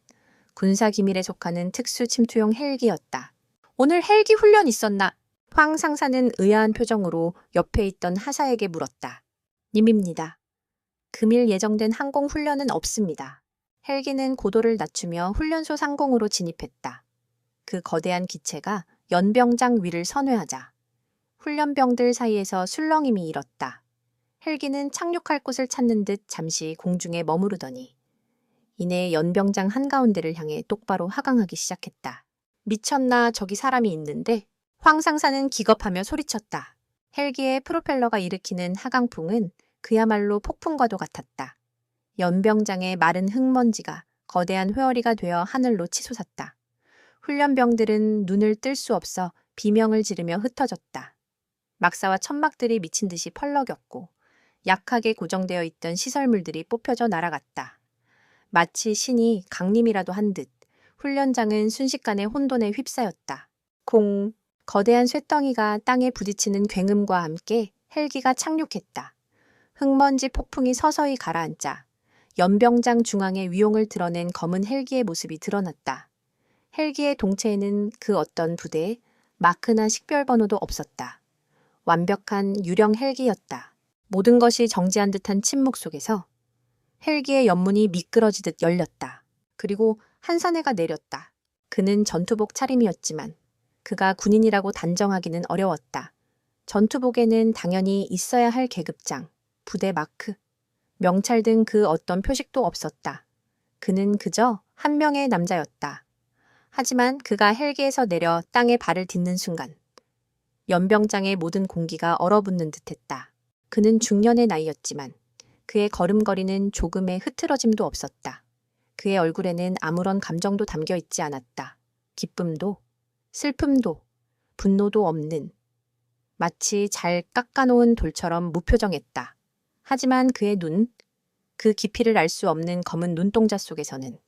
군사 기밀에 속하는 특수 침투용 헬기였다. 오늘 헬기 훈련 있었나? 황 상사는 의아한 표정으로 옆에 있던 하사에게 물었다. 님입니다. 금일 예정된 항공 훈련은 없습니다. 헬기는 고도를 낮추며 훈련소 상공으로 진입했다. 그 거대한 기체가 연병장 위를 선회하자 훈련병들 사이에서 술렁임이 일었다. 헬기는 착륙할 곳을 찾는 듯 잠시 공중에 머무르더니 이내 연병장 한가운데를 향해 똑바로 하강하기 시작했다. 미쳤나, 저기 사람이 있는데? 황 상사는 기겁하며 소리쳤다. 헬기의 프로펠러가 일으키는 하강풍은 그야말로 폭풍과도 같았다. 연병장의 마른 흙먼지가 거대한 회오리가 되어 하늘로 치솟았다. 훈련병들은 눈을 뜰 수 없어 비명을 지르며 흩어졌다. 막사와 천막들이 미친 듯이 펄럭였고 약하게 고정되어 있던 시설물들이 뽑혀져 날아갔다. 마치 신이 강림이라도 한 듯 훈련장은 순식간에 혼돈에 휩싸였다. 공, 거대한 쇳덩이가 땅에 부딪히는 굉음과 함께 헬기가 착륙했다. 흙먼지 폭풍이 서서히 가라앉자 연병장 중앙에 위용을 드러낸 검은 헬기의 모습이 드러났다. 헬기의 동체에는 그 어떤 부대에 마크나 식별번호도 없었다. 완벽한 유령 헬기였다. 모든 것이 정지한 듯한 침묵 속에서 헬기의 옆문이 미끄러지듯 열렸다. 그리고 한 사내가 내렸다. 그는 전투복 차림이었지만 그가 군인이라고 단정하기는 어려웠다. 전투복에는 당연히 있어야 할 계급장, 부대 마크, 명찰 등 그 어떤 표식도 없었다. 그는 그저 한 명의 남자였다. 하지만 그가 헬기에서 내려 땅에 발을 딛는 순간 연병장의 모든 공기가 얼어붙는 듯했다. 그는 중년의 나이였지만 그의 걸음걸이는 조금의 흐트러짐도 없었다. 그의 얼굴에는 아무런 감정도 담겨 있지 않았다. 기쁨도, 슬픔도, 분노도 없는, 마치 잘 깎아놓은 돌처럼 무표정했다. 하지만 그의 눈, 그 깊이를 알 수 없는 검은 눈동자 속에서는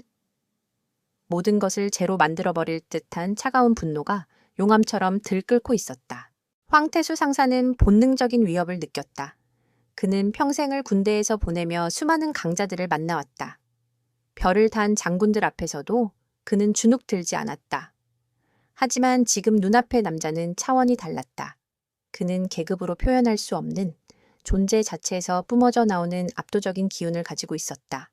모든 것을 재로 만들어버릴 듯한 차가운 분노가 용암처럼 들끓고 있었다. 황태수 상사는 본능적인 위협을 느꼈다. 그는 평생을 군대에서 보내며 수많은 강자들을 만나왔다. 별을 단 장군들 앞에서도 그는 주눅 들지 않았다. 하지만 지금 눈앞의 남자는 차원이 달랐다. 그는 계급으로 표현할 수 없는 존재 자체에서 뿜어져 나오는 압도적인 기운을 가지고 있었다.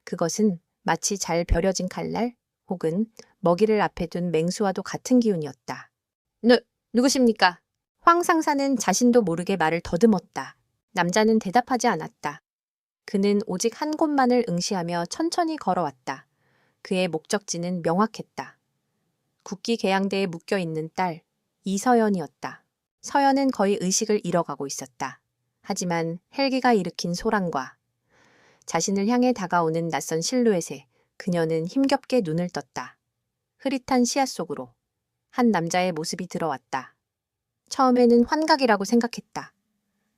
그것은 마치 잘 벼려진 칼날 혹은 먹이를 앞에 둔 맹수와도 같은 기운이었다. 누구십니까? 황 상사는 자신도 모르게 말을 더듬었다. 남자는 대답하지 않았다. 그는 오직 한 곳만을 응시하며 천천히 걸어왔다. 그의 목적지는 명확했다. 국기 계양대에 묶여있는 딸, 이서연이었다. 서연은 거의 의식을 잃어가고 있었다. 하지만 헬기가 일으킨 소란과 자신을 향해 다가오는 낯선 실루엣에 그녀는 힘겹게 눈을 떴다. 흐릿한 시야 속으로 한 남자의 모습이 들어왔다. 처음에는 환각이라고 생각했다.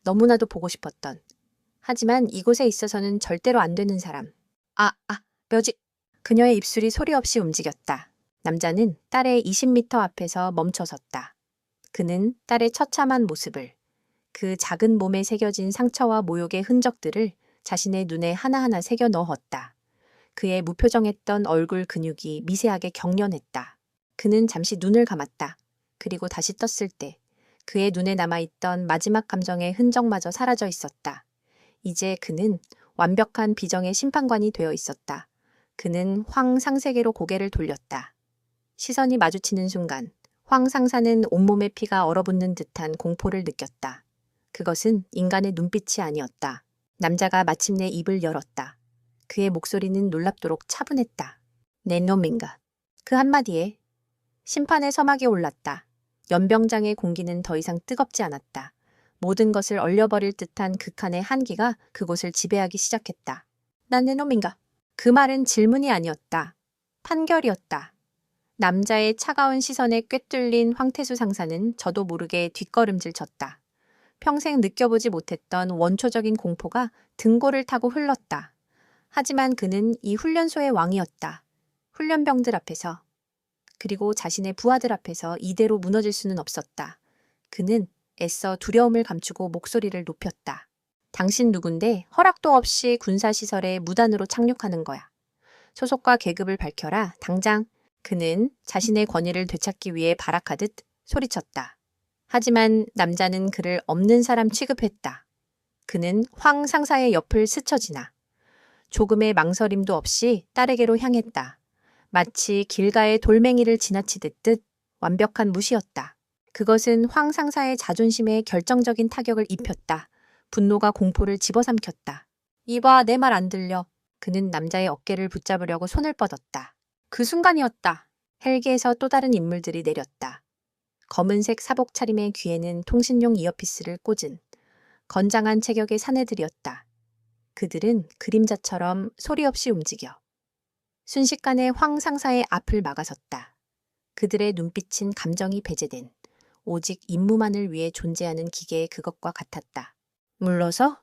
너무나도 보고 싶었던. 하지만 이곳에 있어서는 절대로 안 되는 사람. 묘지. 그녀의 입술이 소리 없이 움직였다. 남자는 딸의 20m 앞에서 멈춰섰다. 그는 딸의 처참한 모습을, 그 작은 몸에 새겨진 상처와 모욕의 흔적들을 자신의 눈에 하나하나 새겨 넣었다. 그의 무표정했던 얼굴 근육이 미세하게 경련했다. 그는 잠시 눈을 감았다. 그리고 다시 떴을 때 그의 눈에 남아있던 마지막 감정의 흔적마저 사라져 있었다. 이제 그는 완벽한 비정의 심판관이 되어 있었다. 그는 황 상세계로 고개를 돌렸다. 시선이 마주치는 순간 황 상사는 온몸의 피가 얼어붙는 듯한 공포를 느꼈다. 그것은 인간의 눈빛이 아니었다. 남자가 마침내 입을 열었다. 그의 목소리는 놀랍도록 차분했다. 내 놈인가. 그 한마디에 심판의 서막이 올랐다. 연병장의 공기는 더 이상 뜨겁지 않았다. 모든 것을 얼려버릴 듯한 극한의 한기가 그곳을 지배하기 시작했다. 난 내 놈인가? 그 말은 질문이 아니었다. 판결이었다. 남자의 차가운 시선에 꿰뚫린 황태수 상사는 저도 모르게 뒷걸음질 쳤다. 평생 느껴보지 못했던 원초적인 공포가 등골을 타고 흘렀다. 하지만 그는 이 훈련소의 왕이었다. 훈련병들 앞에서, 그리고 자신의 부하들 앞에서 이대로 무너질 수는 없었다. 그는 애써 두려움을 감추고 목소리를 높였다. 당신 누군데 허락도 없이 군사시설에 무단으로 착륙하는 거야. 소속과 계급을 밝혀라, 당장. 그는 자신의 권위를 되찾기 위해 발악하듯 소리쳤다. 하지만 남자는 그를 없는 사람 취급했다. 그는 황 상사의 옆을 스쳐 지나 조금의 망설임도 없이 딸에게로 향했다. 마치 길가의 돌멩이를 지나치듯 완벽한 무시였다. 그것은 황 상사의 자존심에 결정적인 타격을 입혔다. 분노가 공포를 집어삼켰다. 이봐, 내 말 안 들려. 그는 남자의 어깨를 붙잡으려고 손을 뻗었다. 그 순간이었다. 헬기에서 또 다른 인물들이 내렸다. 검은색 사복 차림의 귀에는 통신용 이어피스를 꽂은 건장한 체격의 사내들이었다. 그들은 그림자처럼 소리 없이 움직여 순식간에 황 상사의 앞을 막아섰다. 그들의 눈빛은 감정이 배제된 오직 임무만을 위해 존재하는 기계의 그것과 같았다. 물러서?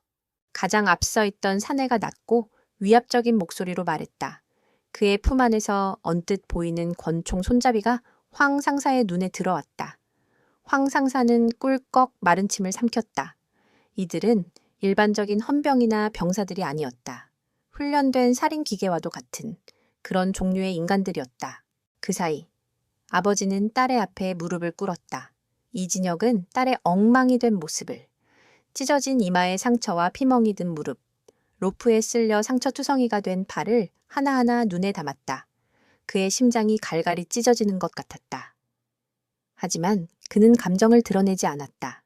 가장 앞서 있던 사내가 낮고 위압적인 목소리로 말했다. 그의 품 안에서 언뜻 보이는 권총 손잡이가 황 상사의 눈에 들어왔다. 황 상사는 꿀꺽 마른 침을 삼켰다. 이들은 일반적인 헌병이나 병사들이 아니었다. 훈련된 살인 기계와도 같은 그런 종류의 인간들이었다. 그 사이 아버지는 딸의 앞에 무릎을 꿇었다. 이진혁은 딸의 엉망이 된 모습을, 찢어진 이마의 상처와 피멍이 든 무릎, 로프에 쓸려 상처투성이가 된 발을 하나하나 눈에 담았다. 그의 심장이 갈갈이 찢어지는 것 같았다. 하지만 그는 감정을 드러내지 않았다.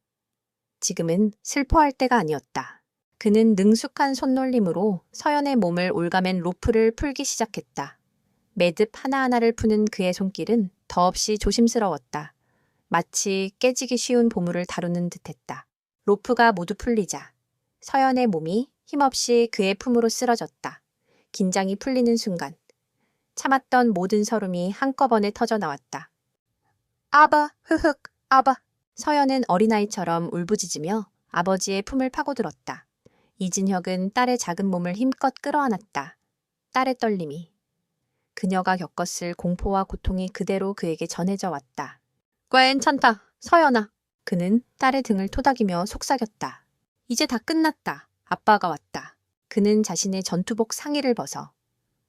지금은 슬퍼할 때가 아니었다. 그는 능숙한 손놀림으로 서연의 몸을 올가맨 로프를 풀기 시작했다. 매듭 하나하나를 푸는 그의 손길은 더없이 조심스러웠다. 마치 깨지기 쉬운 보물을 다루는 듯했다. 로프가 모두 풀리자 서연의 몸이 힘없이 그의 품으로 쓰러졌다. 긴장이 풀리는 순간 참았던 모든 서름이 한꺼번에 터져 나왔다. 아바, 흐흑, 아바. 서연은 어린아이처럼 울부짖으며 아버지의 품을 파고들었다. 이진혁은 딸의 작은 몸을 힘껏 끌어안았다. 딸의 떨림이. 그녀가 겪었을 공포와 고통이 그대로 그에게 전해져 왔다. 괜찮다, 서연아. 그는 딸의 등을 토닥이며 속삭였다. 이제 다 끝났다. 아빠가 왔다. 그는 자신의 전투복 상의를 벗어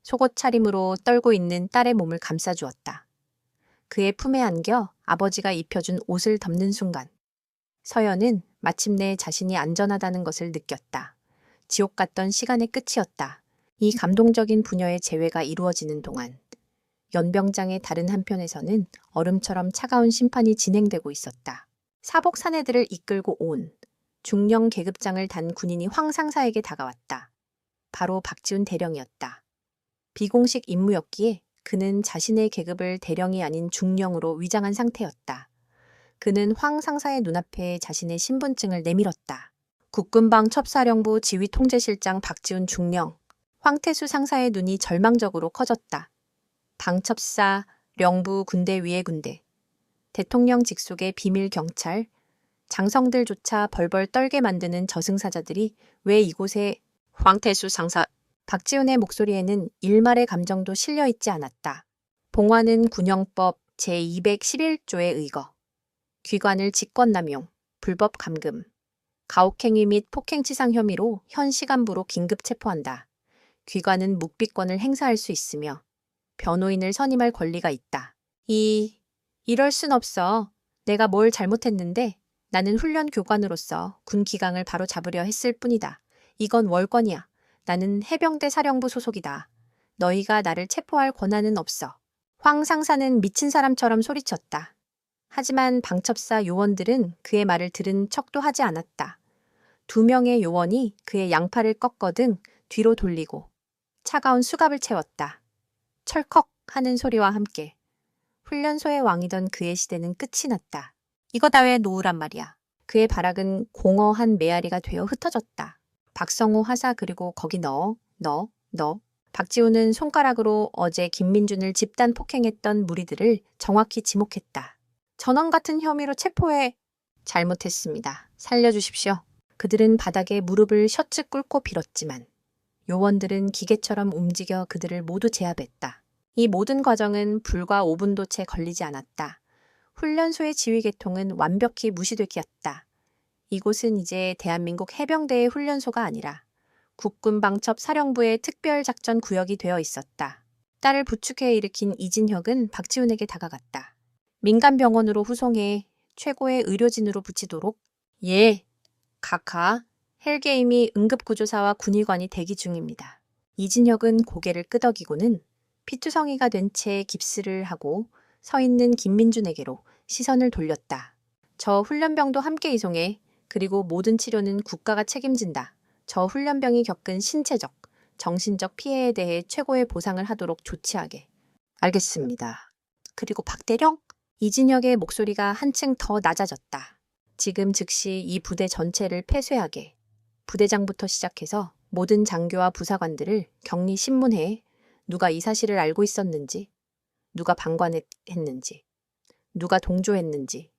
속옷 차림으로 떨고 있는 딸의 몸을 감싸주었다. 그의 품에 안겨 아버지가 입혀준 옷을 덮는 순간 서연은 마침내 자신이 안전하다는 것을 느꼈다. 지옥 같던 시간의 끝이었다. 이 감동적인 부녀의 재회가 이루어지는 동안 연병장의 다른 한편에서는 얼음처럼 차가운 심판이 진행되고 있었다. 사복 사내들을 이끌고 온 중령 계급장을 단 군인이 황 상사에게 다가왔다. 바로 박지훈 대령이었다. 비공식 임무였기에 그는 자신의 계급을 대령이 아닌 중령으로 위장한 상태였다. 그는 황 상사의 눈앞에 자신의 신분증을 내밀었다. 국군방 첩사령부 지휘통제실장 박지훈 중령. 황태수 상사의 눈이 절망적으로 커졌다. 방첩사, 령부 군대 위의 군대. 대통령 직속의 비밀 경찰, 장성들조차 벌벌 떨게 만드는 저승사자들이 왜 이곳에 황태수 상사. 박지훈의 목소리에는 일말의 감정도 실려있지 않았다. 봉화는 군형법 제211조에 의거. 기관을 직권남용, 불법 감금, 가혹행위 및 폭행치상 혐의로 현 시간부로 긴급 체포한다. 기관은 묵비권을 행사할 수 있으며 변호인을 선임할 권리가 있다. 이럴 순 없어. 내가 뭘 잘못했는데 나는 훈련 교관으로서 군 기강을 바로 잡으려 했을 뿐이다. 이건 월권이야. 나는 해병대 사령부 소속이다. 너희가 나를 체포할 권한은 없어. 황 상사는 미친 사람처럼 소리쳤다. 하지만 방첩사 요원들은 그의 말을 들은 척도 하지 않았다. 2명의 요원이 그의 양팔을 꺾거등 뒤로 돌리고 차가운 수갑을 채웠다. 철컥 하는 소리와 함께 훈련소의 왕이던 그의 시대는 끝이 났다. 이거 다 왜 놓으란 말이야. 그의 발악은 공허한 메아리가 되어 흩어졌다. 박성호 하사 그리고 거기 넣어. 박지우는 손가락으로 어제 김민준을 집단 폭행했던 무리들을 정확히 지목했다. 전원 같은 혐의로 체포해. 잘못했습니다. 살려주십시오. 그들은 바닥에 무릎을 셔츠 꿇고 빌었지만 요원들은 기계처럼 움직여 그들을 모두 제압했다. 이 모든 과정은 불과 5분도 채 걸리지 않았다. 훈련소의 지휘 계통은 완벽히 무시되기였다. 이곳은 이제 대한민국 해병대의 훈련소가 아니라 국군 방첩 사령부의 특별작전 구역이 되어 있었다. 딸을 부축해 일으킨 이진혁은 박지훈에게 다가갔다. 민간병원으로 후송해 최고의 의료진으로 붙이도록. 예, 각하. 헬게임이 응급구조사와 군의관이 대기 중입니다. 이진혁은 고개를 끄덕이고는 피투성이가 된 채 깁스를 하고 서 있는 김민준에게로 시선을 돌렸다. 저 훈련병도 함께 이송해. 그리고 모든 치료는 국가가 책임진다. 저 훈련병이 겪은 신체적, 정신적 피해에 대해 최고의 보상을 하도록 조치하게. 알겠습니다. 그리고 박대령? 이진혁의 목소리가 한층 더 낮아졌다. 지금 즉시 이 부대 전체를 폐쇄하게. 부대장부터 시작해서 모든 장교와 부사관들을 격리 신문해. 누가 이 사실을 알고 있었는지, 누가 방관했는지, 누가 동조했는지.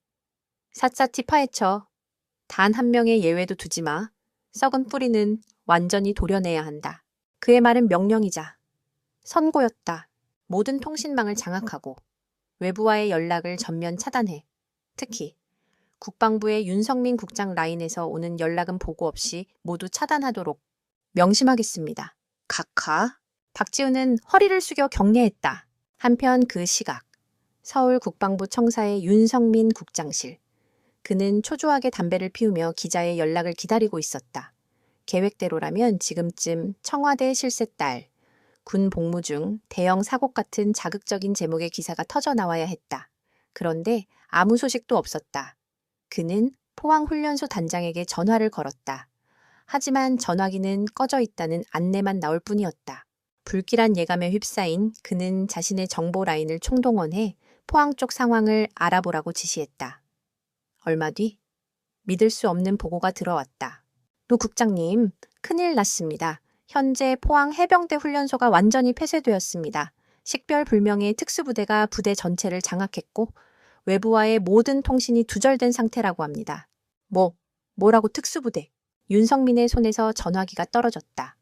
샅샅이 파헤쳐. 단 한 명의 예외도 두지 마. 썩은 뿌리는 완전히 도려내야 한다. 그의 말은 명령이자 선고였다. 모든 통신망을 장악하고 외부와의 연락을 전면 차단해. 특히 국방부의 윤석민 국장 라인에서 오는 연락은 보고 없이 모두 차단하도록 명심하겠습니다. 각하. 박지훈은 허리를 숙여 경례했다. 한편 그 시각 서울 국방부 청사의 윤석민 국장실. 그는 초조하게 담배를 피우며 기자의 연락을 기다리고 있었다. 계획대로라면 지금쯤 청와대 실세딸, 군 복무 중 대형 사고 같은 자극적인 제목의 기사가 터져 나와야 했다. 그런데 아무 소식도 없었다. 그는 포항훈련소 단장에게 전화를 걸었다. 하지만 전화기는 꺼져 있다는 안내만 나올 뿐이었다. 불길한 예감에 휩싸인 그는 자신의 정보 라인을 총동원해 포항 쪽 상황을 알아보라고 지시했다. 얼마 뒤 믿을 수 없는 보고가 들어왔다. 노 국장님, 큰일 났습니다. 현재 포항 해병대 훈련소가 완전히 폐쇄되었습니다. 식별불명의 특수부대가 부대 전체를 장악했고 외부와의 모든 통신이 두절된 상태라고 합니다. 뭐라고 특수부대? 윤성민의 손에서 전화기가 떨어졌다.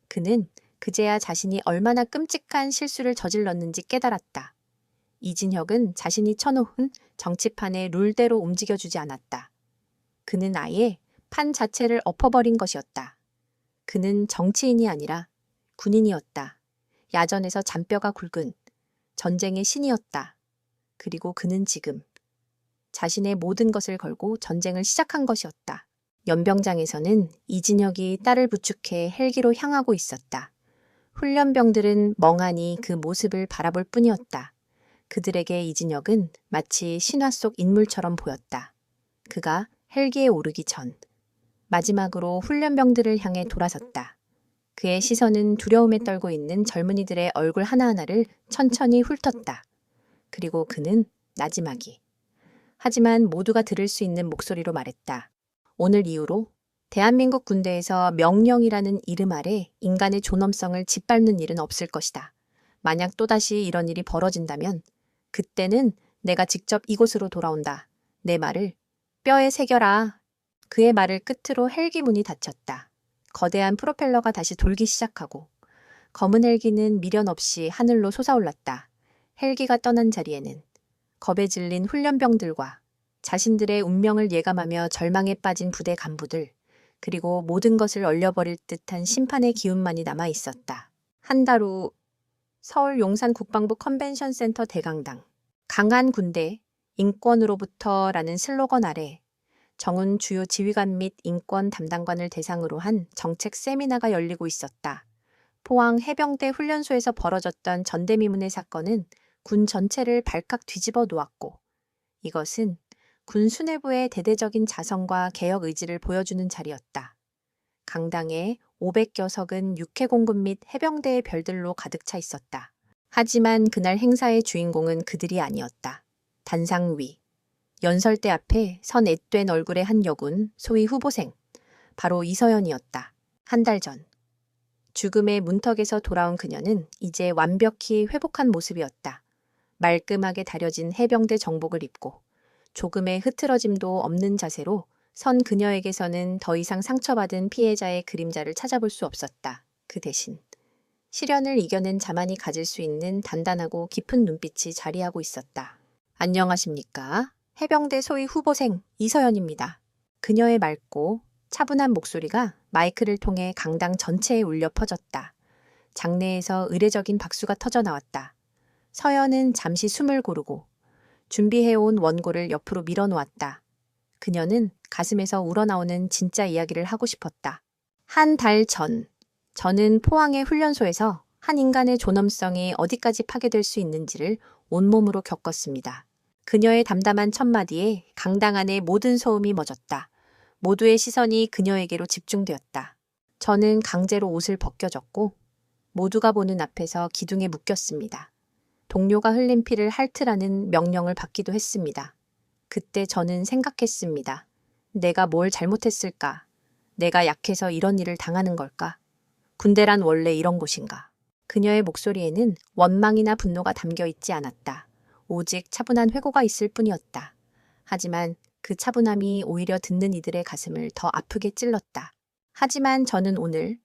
그는 그제야 자신이 얼마나 끔찍한 실수를 저질렀는지 깨달았다. 이진혁은 자신이 쳐놓은 정치판에 룰대로 움직여주지 않았다. 그는 아예 판 자체를 엎어버린 것이었다. 그는 정치인이 아니라 군인이었다. 야전에서 잔뼈가 굵은 전쟁의 신이었다. 그리고 그는 지금 자신의 모든 것을 걸고 전쟁을 시작한 것이었다. 연병장에서는 이진혁이 딸을 부축해 헬기로 향하고 있었다. 훈련병들은 멍하니 그 모습을 바라볼 뿐이었다. 그들에게 이진혁은 마치 신화 속 인물처럼 보였다. 그가 헬기에 오르기 전 마지막으로 훈련병들을 향해 돌아섰다. 그의 시선은 두려움에 떨고 있는 젊은이들의 얼굴 하나하나를 천천히 훑었다. 그리고 그는 나지막이 하지만 모두가 들을 수 있는 목소리로 말했다. 오늘 이후로 대한민국 군대에서 명령이라는 이름 아래 인간의 존엄성을 짓밟는 일은 없을 것이다. 만약 또다시 이런 일이 벌어진다면 그때는 내가 직접 이곳으로 돌아온다. 내 말을 뼈에 새겨라. 그의 말을 끝으로 헬기 문이 닫혔다. 거대한 프로펠러가 다시 돌기 시작하고 검은 헬기는 미련 없이 하늘로 솟아올랐다. 헬기가 떠난 자리에는 겁에 질린 훈련병들과 자신들의 운명을 예감하며 절망에 빠진 부대 간부들, 그리고 모든 것을 얼려버릴 듯한 심판의 기운만이 남아 있었다. 한 달 후 서울 용산 국방부 컨벤션 센터 대강당. 강한 군대, 인권으로부터라는 슬로건 아래 정훈 주요 지휘관 및 인권 담당관을 대상으로 한 정책 세미나가 열리고 있었다. 포항 해병대 훈련소에서 벌어졌던 전대미문의 사건은 군 전체를 발칵 뒤집어 놓았고 이것은 군 수뇌부의 대대적인 자성과 개혁 의지를 보여주는 자리였다. 강당에 500여 석은 육해공군 및 해병대의 별들로 가득 차 있었다. 하지만 그날 행사의 주인공은 그들이 아니었다. 단상위, 연설대 앞에 선 앳된 얼굴의 한 여군, 소위 후보생. 바로 이서연이었다. 한 달 전. 죽음의 문턱에서 돌아온 그녀는 이제 완벽히 회복한 모습이었다. 말끔하게 다려진 해병대 정복을 입고 조금의 흐트러짐도 없는 자세로 선 그녀에게서는 더 이상 상처받은 피해자의 그림자를 찾아볼 수 없었다. 그 대신 시련을 이겨낸 자만이 가질 수 있는 단단하고 깊은 눈빛이 자리하고 있었다. 안녕하십니까? 해병대 소위 후보생 이서연입니다. 그녀의 맑고 차분한 목소리가 마이크를 통해 강당 전체에 울려 퍼졌다. 장내에서 의례적인 박수가 터져 나왔다. 서연은 잠시 숨을 고르고 준비해온 원고를 옆으로 밀어놓았다. 그녀는 가슴에서 우러나오는 진짜 이야기를 하고 싶었다. 한 달 전, 저는 포항의 훈련소에서 한 인간의 존엄성이 어디까지 파괴될 수 있는지를 온몸으로 겪었습니다. 그녀의 담담한 첫마디에 강당 안의 모든 소음이 멎었다. 모두의 시선이 그녀에게로 집중되었다. 저는 강제로 옷을 벗겨졌고 모두가 보는 앞에서 기둥에 묶였습니다. 동료가 흘린 피를 핥으라는 명령을 받기도 했습니다. 그때 저는 생각했습니다. 내가 뭘 잘못했을까? 내가 약해서 이런 일을 당하는 걸까? 군대란 원래 이런 곳인가? 그녀의 목소리에는 원망이나 분노가 담겨 있지 않았다. 오직 차분한 회고가 있을 뿐이었다. 하지만 그 차분함이 오히려 듣는 이들의 가슴을 더 아프게 찔렀다. 하지만 저는 오늘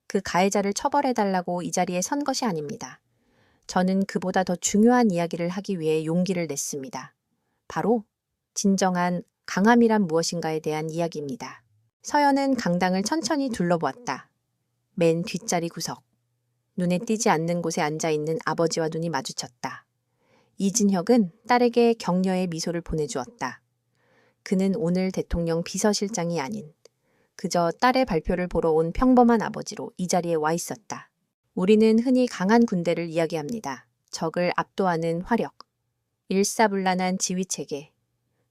그 가해자를 처벌해달라고 이 자리에 선 것이 아닙니다. 저는 그보다 더 중요한 이야기를 하기 위해 용기를 냈습니다. 바로 진정한 강함이란 무엇인가에 대한 이야기입니다. 서연은 강당을 천천히 둘러보았다. 맨 뒷자리 구석. 눈에 띄지 않는 곳에 앉아있는 아버지와 눈이 마주쳤다. 이진혁은 딸에게 격려의 미소를 보내주었다. 그는 오늘 대통령 비서실장이 아닌 그저 딸의 발표를 보러 온 평범한 아버지로 이 자리에 와 있었다. 우리는 흔히 강한 군대를 이야기합니다. 적을 압도하는 화력, 일사불란한 지휘체계,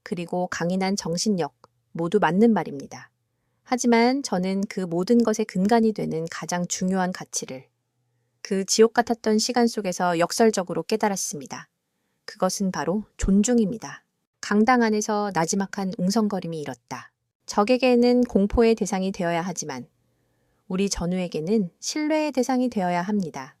그리고 강인한 정신력 모두 맞는 말입니다. 하지만 저는 그 모든 것의 근간이 되는 가장 중요한 가치를 그 지옥 같았던 시간 속에서 역설적으로 깨달았습니다. 그것은 바로 존중입니다. 강당 안에서 나지막한 웅성거림이 일었다. 적에게는 공포의 대상이 되어야 하지만 우리 전우에게는 신뢰의 대상이 되어야 합니다.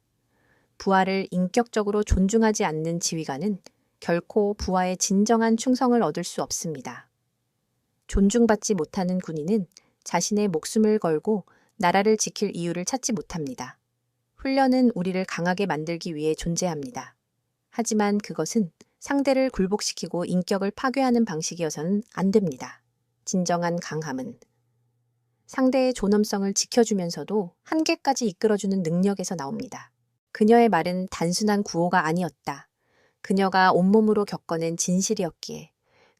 부하를 인격적으로 존중하지 않는 지휘관은 결코 부하의 진정한 충성을 얻을 수 없습니다. 존중받지 못하는 군인은 자신의 목숨을 걸고 나라를 지킬 이유를 찾지 못합니다. 훈련은 우리를 강하게 만들기 위해 존재합니다. 하지만 그것은 상대를 굴복시키고 인격을 파괴하는 방식이어서는 안 됩니다. 진정한 강함은 상대의 존엄성을 지켜주면서도 한계까지 이끌어주는 능력에서 나옵니다. 그녀의 말은 단순한 구호가 아니었다. 그녀가 온몸으로 겪어낸 진실이었기에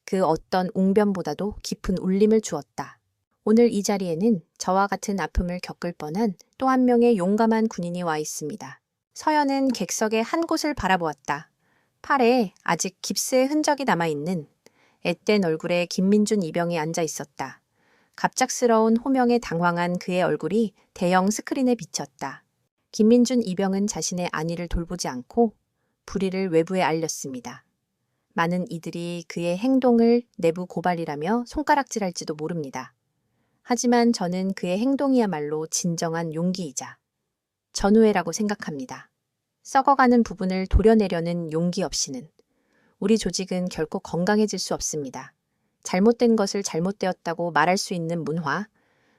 그 어떤 웅변보다도 깊은 울림을 주었다. 오늘 이 자리에는 저와 같은 아픔을 겪을 뻔한 또 한 명의 용감한 군인이 와 있습니다. 서연은 객석의 한 곳을 바라보았다. 팔에 아직 깁스의 흔적이 남아있는 앳된 얼굴의 김민준 이병이 앉아 있었다. 갑작스러운 호명에 당황한 그의 얼굴이 대형 스크린에 비쳤다. 김민준 이병은 자신의 안위를 돌보지 않고 불의를 외부에 알렸습니다. 많은 이들이 그의 행동을 내부 고발이라며 손가락질할지도 모릅니다. 하지만 저는 그의 행동이야말로 진정한 용기이자 전우애라고 생각합니다. 썩어가는 부분을 도려내려는 용기 없이는 우리 조직은 결코 건강해질 수 없습니다. 잘못된 것을 잘못되었다고 말할 수 있는 문화,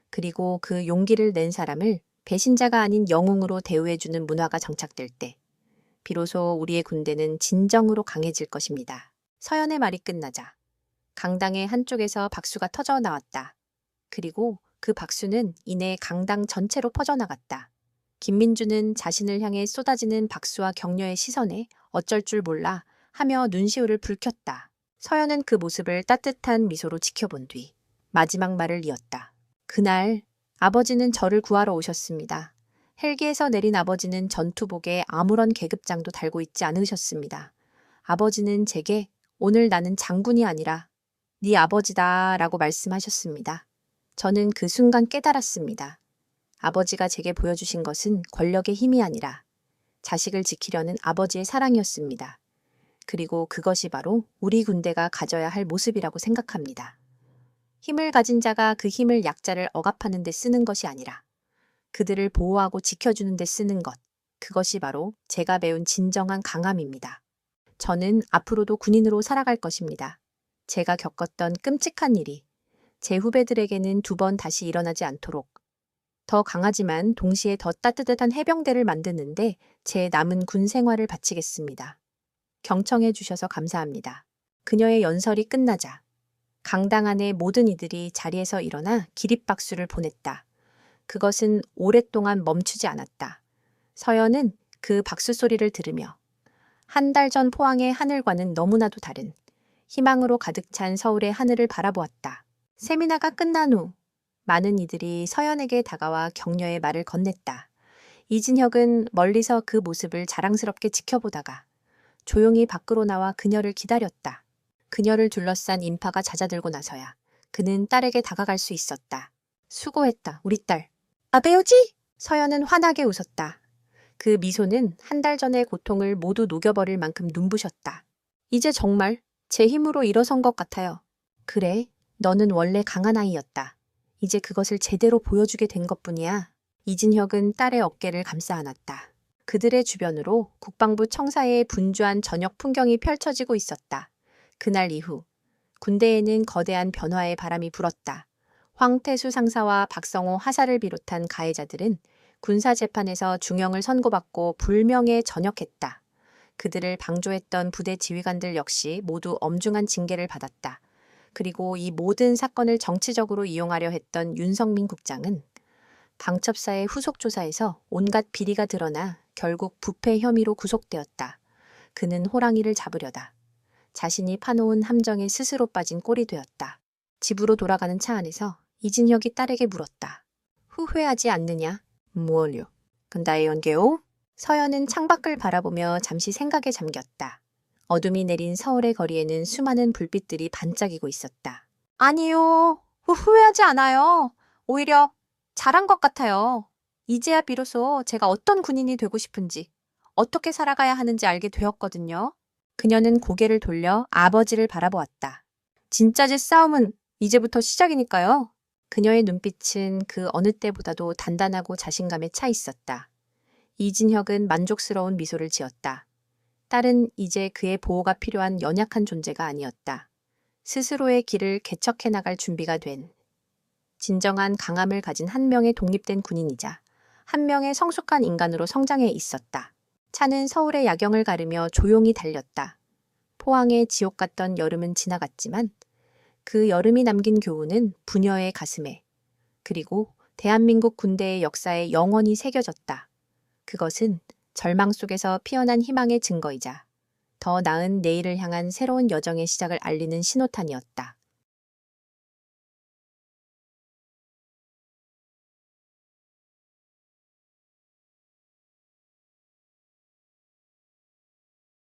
그리고 그 용기를 낸 사람을 배신자가 아닌 영웅으로 대우해주는 문화가 정착될 때 비로소 우리의 군대는 진정으로 강해질 것입니다. 서연의 말이 끝나자 강당의 한쪽에서 박수가 터져 나왔다. 그리고 그 박수는 이내 강당 전체로 퍼져나갔다. 김민주는 자신을 향해 쏟아지는 박수와 격려의 시선에 어쩔 줄 몰라 하며 눈시울을 붉혔다. 서연은 그 모습을 따뜻한 미소로 지켜본 뒤 마지막 말을 이었다. 그날 아버지는 저를 구하러 오셨습니다. 헬기에서 내린 아버지는 전투복에 아무런 계급장도 달고 있지 않으셨습니다. 아버지는 제게 오늘 나는 장군이 아니라 네 아버지다 라고 말씀하셨습니다. 저는 그 순간 깨달았습니다. 아버지가 제게 보여주신 것은 권력의 힘이 아니라 자식을 지키려는 아버지의 사랑이었습니다. 그리고 그것이 바로 우리 군대가 가져야 할 모습이라고 생각합니다. 힘을 가진 자가 그 힘을 약자를 억압하는 데 쓰는 것이 아니라 그들을 보호하고 지켜주는 데 쓰는 것. 그것이 바로 제가 배운 진정한 강함입니다. 저는 앞으로도 군인으로 살아갈 것입니다. 제가 겪었던 끔찍한 일이 제 후배들에게는 2번 다시 일어나지 않도록 더 강하지만 동시에 더 따뜻한 해병대를 만드는데 제 남은 군 생활을 바치겠습니다. 경청해 주셔서 감사합니다. 그녀의 연설이 끝나자 강당 안의 모든 이들이 자리에서 일어나 기립박수를 보냈다. 그것은 오랫동안 멈추지 않았다. 서연은 그 박수 소리를 들으며 한 달 전 포항의 하늘과는 너무나도 다른 희망으로 가득 찬 서울의 하늘을 바라보았다. 세미나가 끝난 후 많은 이들이 서연에게 다가와 격려의 말을 건넸다. 이진혁은 멀리서 그 모습을 자랑스럽게 지켜보다가 조용히 밖으로 나와 그녀를 기다렸다. 그녀를 둘러싼 인파가 잦아들고 나서야 그는 딸에게 다가갈 수 있었다. 수고했다, 우리 딸. 아, 배우지? 서연은 환하게 웃었다. 그 미소는 한 달 전의 고통을 모두 녹여버릴 만큼 눈부셨다. 이제 정말 제 힘으로 일어선 것 같아요. 그래, 너는 원래 강한 아이였다. 이제 그것을 제대로 보여주게 된 것뿐이야. 이진혁은 딸의 어깨를 감싸 안았다. 그들의 주변으로 국방부 청사의 분주한 저녁 풍경이 펼쳐지고 있었다. 그날 이후 군대에는 거대한 변화의 바람이 불었다. 황태수 상사와 박성호 하사를 비롯한 가해자들은 군사재판에서 중형을 선고받고 불명예 전역했다. 그들을 방조했던 부대 지휘관들 역시 모두 엄중한 징계를 받았다. 그리고 이 모든 사건을 정치적으로 이용하려 했던 윤석민 국장은 방첩사의 후속 조사에서 온갖 비리가 드러나 결국 부패 혐의로 구속되었다. 그는 호랑이를 잡으려다 자신이 파놓은 함정에 스스로 빠진 꼴이 되었다. 집으로 돌아가는 차 안에서 이진혁이 딸에게 물었다. 후회하지 않느냐? 뭘요? 근다의 연계요? 서연은 창밖을 바라보며 잠시 생각에 잠겼다. 어둠이 내린 서울의 거리에는 수많은 불빛들이 반짝이고 있었다. 아니요. 후회하지 않아요. 오히려 잘한 것 같아요. 이제야 비로소 제가 어떤 군인이 되고 싶은지, 어떻게 살아가야 하는지 알게 되었거든요. 그녀는 고개를 돌려 아버지를 바라보았다. 진짜제 싸움은 이제부터 시작이니까요. 그녀의 눈빛은 그 어느 때보다도 단단하고 자신감에 차 있었다. 이진혁은 만족스러운 미소를 지었다. 딸은 이제 그의 보호가 필요한 연약한 존재가 아니었다. 스스로의 길을 개척해 나갈 준비가 된 진정한 강함을 가진 한 명의 독립된 군인이자 한 명의 성숙한 인간으로 성장해 있었다. 차는 서울의 야경을 가르며 조용히 달렸다. 포항의 지옥 같던 여름은 지나갔지만 그 여름이 남긴 교훈은 부녀의 가슴에 그리고 대한민국 군대의 역사에 영원히 새겨졌다. 그것은 절망 속에서 피어난 희망의 증거이자 더 나은 내일을 향한 새로운 여정의 시작을 알리는 신호탄이었다.